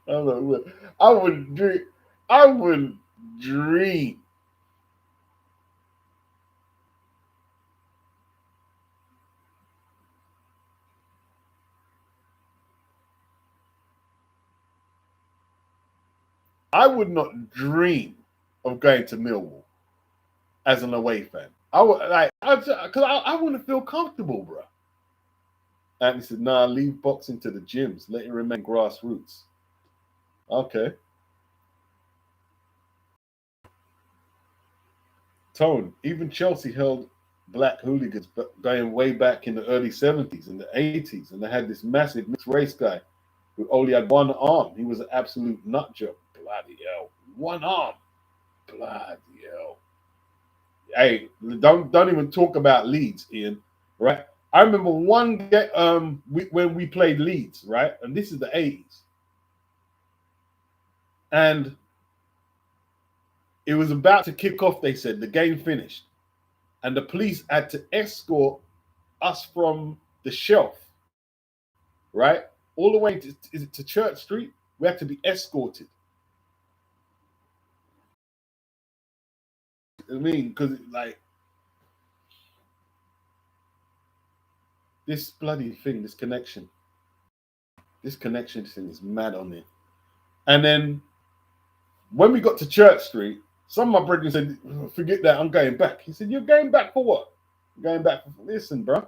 Speaker 1: I don't know. I wouldn't dream. I wouldn't dream. I would not dream of going to Millwall as an away fan. I would because I wouldn't feel comfortable, bro. And he said, "Nah, leave boxing to the gyms. Let it remain grassroots." Okay. Tone. Even Chelsea held black hooligans going way back in the early 70s and the 80s, and they had this massive mixed race guy who only had one arm. He was an absolute nut job. Bloody hell. One arm. Bloody hell. Hey, don't even talk about Leeds, Ian. Right? I remember when we played Leeds, right? And this is the 80s. And it was about to kick off, they said. The game finished. And the police had to escort us from the shelf, right? All the way to Church Street. We had to be escorted. I mean, because like this bloody thing, this connection thing is mad on it. And then when we got to Church Street, some of my brethren said, "Forget that, I'm going back." He said, "You're going back for what?" "I'm going back for..." Listen, bro.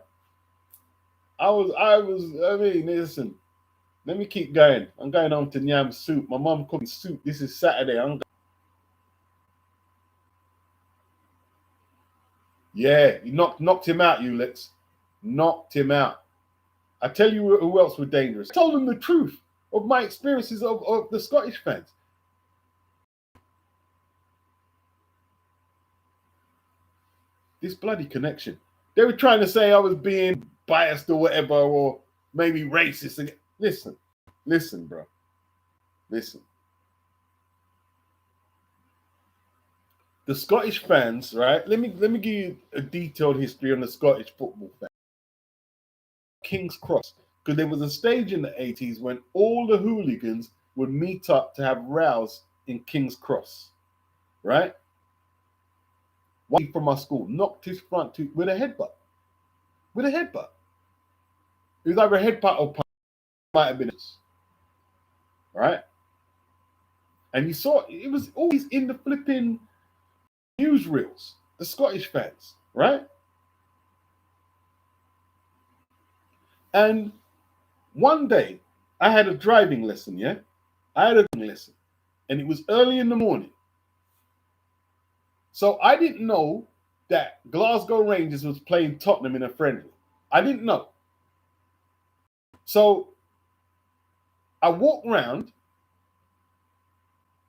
Speaker 1: I mean, listen. Let me keep going. I'm going home to Nyam soup. My mom cooking soup. This is Saturday. Yeah, he knocked him out, Ulix. Knocked him out. I tell you who else were dangerous. I told them the truth of my experiences of the Scottish fans. This bloody connection. They were trying to say I was being biased or whatever, or maybe racist. Listen, bro. Listen. The Scottish fans, right? Let me give you a detailed history on the Scottish football fans. King's Cross, because there was a stage in the 80s when all the hooligans would meet up to have rows in King's Cross, right? One from my school knocked his front tooth with a headbutt. With a headbutt. It was either a headbutt or punch. Might have been this. Right? And you saw it was always in the flipping newsreels, the Scottish fans, right? And one day I had a driving lesson, yeah? I had a driving lesson. And it was early in the morning. So I didn't know that Glasgow Rangers was playing Tottenham in a friendly. I didn't know. So I walked round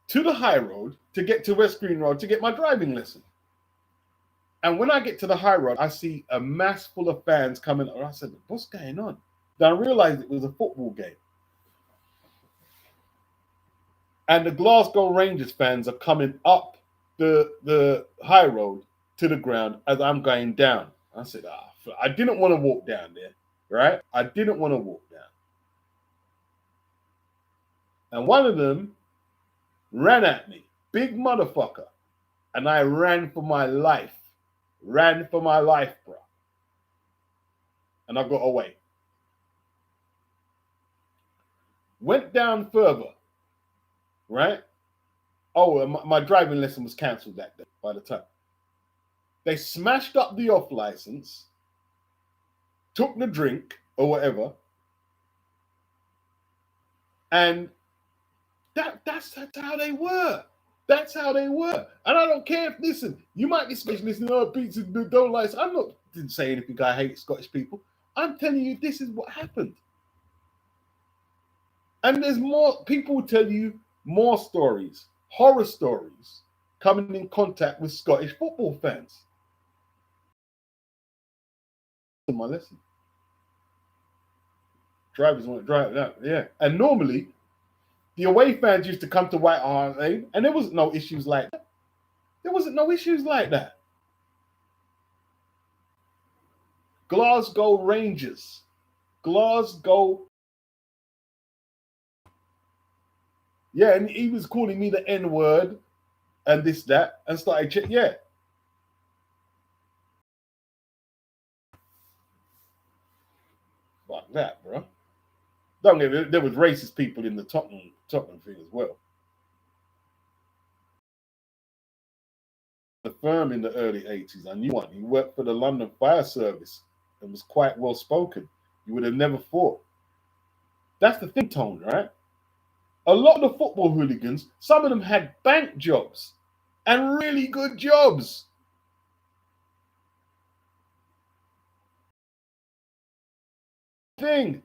Speaker 1: to the high road to get to West Green Road to get my driving lesson. And when I get to the high road, I see a mass full of fans coming. I said, "What's going on?" Then I realized it was a football game. And the Glasgow Rangers fans are coming up the high road to the ground as I'm going down. I said, I didn't want to walk down there, right? I didn't want to walk down. And one of them ran at me, big motherfucker. And I ran for my life. Ran for my life, bro. And I got away. Went down further, right? Oh, my driving lesson was cancelled that day by the time. They smashed up the off license, took the drink or whatever, and That's how they were. That's how they were. And I don't care if, listen, you might be Scottish listening, oh, beats don't like. Didn't say anything. I hate Scottish people. I'm telling you, this is what happened. And there's more people tell you more stories, horror stories, coming in contact with Scottish football fans. My lesson. Drivers want to drive that, yeah. And normally, the away fans used to come to White Hart Lane, and there wasn't no issues like that. There wasn't no issues like that. Glasgow Rangers. Glasgow. Yeah, and he was calling me the N-word and this, that, and started, yeah. Fuck that, bro. Don't get me, there was racist people in the Tottenham thing as well. The firm in the early 80s, I knew one. He worked for the London Fire Service and was quite well spoken. You would have never thought. That's the thing, Tone, right? A lot of the football hooligans, some of them had bank jobs and really good jobs. Thing.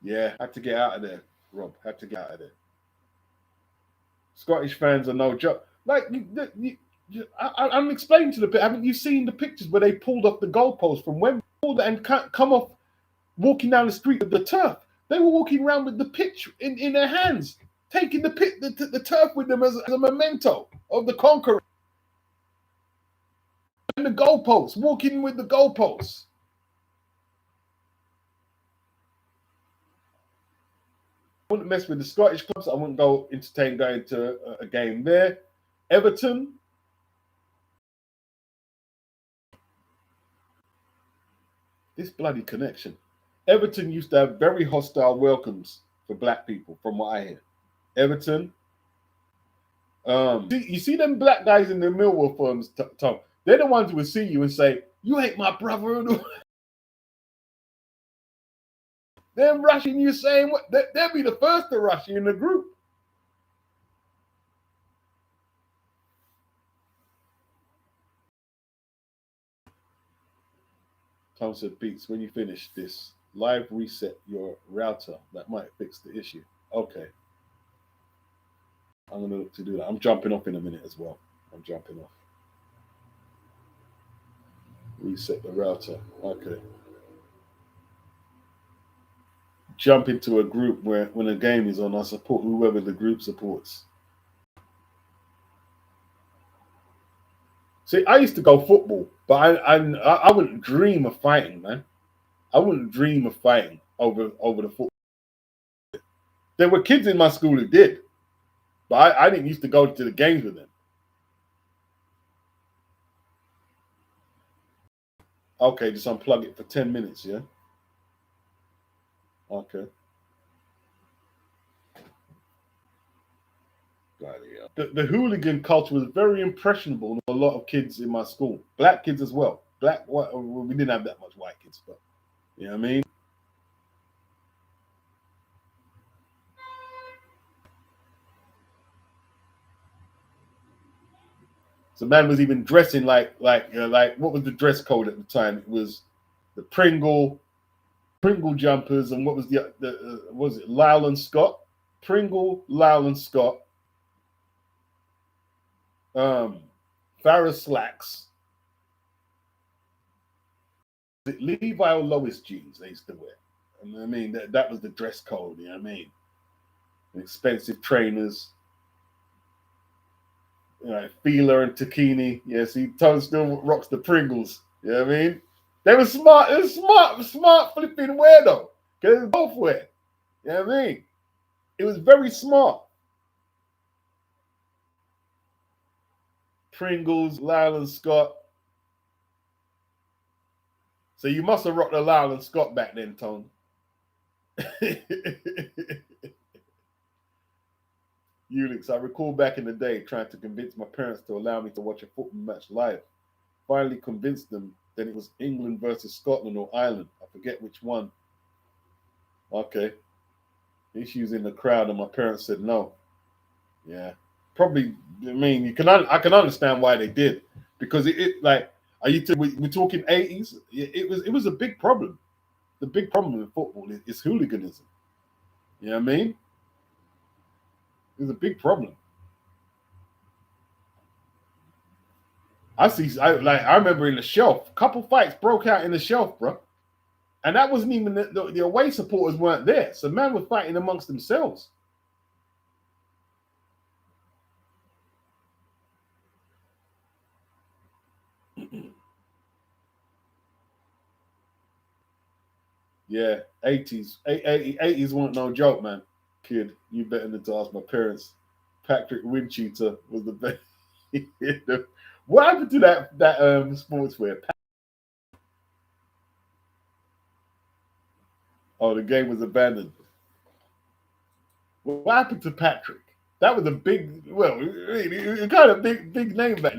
Speaker 1: Yeah, had to get out of there, Rob. Had to get out of there. Scottish fans are no joke. Like, I'm explaining to the bit. Haven't you seen the pictures where they pulled off the goalpost from Wembley and come off walking down the street with the turf? They were walking around with the pitch in their hands, taking the turf with them as a memento of the conqueror. And the goalposts, walking with the goalposts. I wouldn't mess with the Scottish clubs. I wouldn't go entertain going to a game there. Everton. This bloody connection. Everton used to have very hostile welcomes for black people, from what I hear. Everton. You see them black guys in the Millwall firms, Tom. They're the ones who would see you and say, "You ain't my brother." They're rushing you, saying what? They'll be the first to rush you in the group. Tom said, "Beats, when you finish this, live reset your router. That might fix the issue." Okay. I'm going to look to do that. I'm jumping off in a minute as well. I'm jumping off. Reset the router. Okay. Jump into a group where when a game is on, I support whoever the group supports. See, I used to go football, but I wouldn't dream of fighting, man. I wouldn't dream of fighting over the football. There were kids in my school who did, but I didn't used to go to the games with them. Okay, just unplug it for 10 minutes, yeah? Okay. The hooligan culture was very impressionable on a lot of kids in my school. Black kids as well. White, we didn't have that much white kids, but you know what I mean? So man was even dressing like what was the dress code at the time? It was the Pringle jumpers, and what was the was it Lyle and Scott? Pringle, Lyle and Scott, Farrah slacks. Levi or Lois jeans they used to wear. And I mean that was the dress code, you know what I mean? Expensive trainers, you know, Fila and Takini. Yeah, see, Tone still rocks the Pringles. You know what I mean? They were smart. It was smart flipping wear though. Because it was both wear. You know what I mean? It was very smart. Pringles, Lyle and Scott. So you must have rocked the Lyle and Scott back then, Tone. Ulix, I recall back in the day trying to convince my parents to allow me to watch a football match live. Finally convinced them that it was England versus Scotland or Ireland. I forget which one. Okay. Issues in the crowd, and my parents said no. Yeah, probably. I mean, I can understand why they did, because it like, we're talking 80s. It was a big problem. The big problem in football is hooliganism. You know what I mean? It was a big problem. I remember in the shelf, a couple fights broke out in the shelf, bro. And that wasn't even the away supporters weren't there. So man was fighting amongst themselves. Yeah, 80s weren't no joke, man. Kid, you better than to ask my parents. Patrick Wincheater was the best. What happened to that sportswear? Oh, the game was abandoned. What happened to Patrick? That was a big, well, really, kind of big name back then.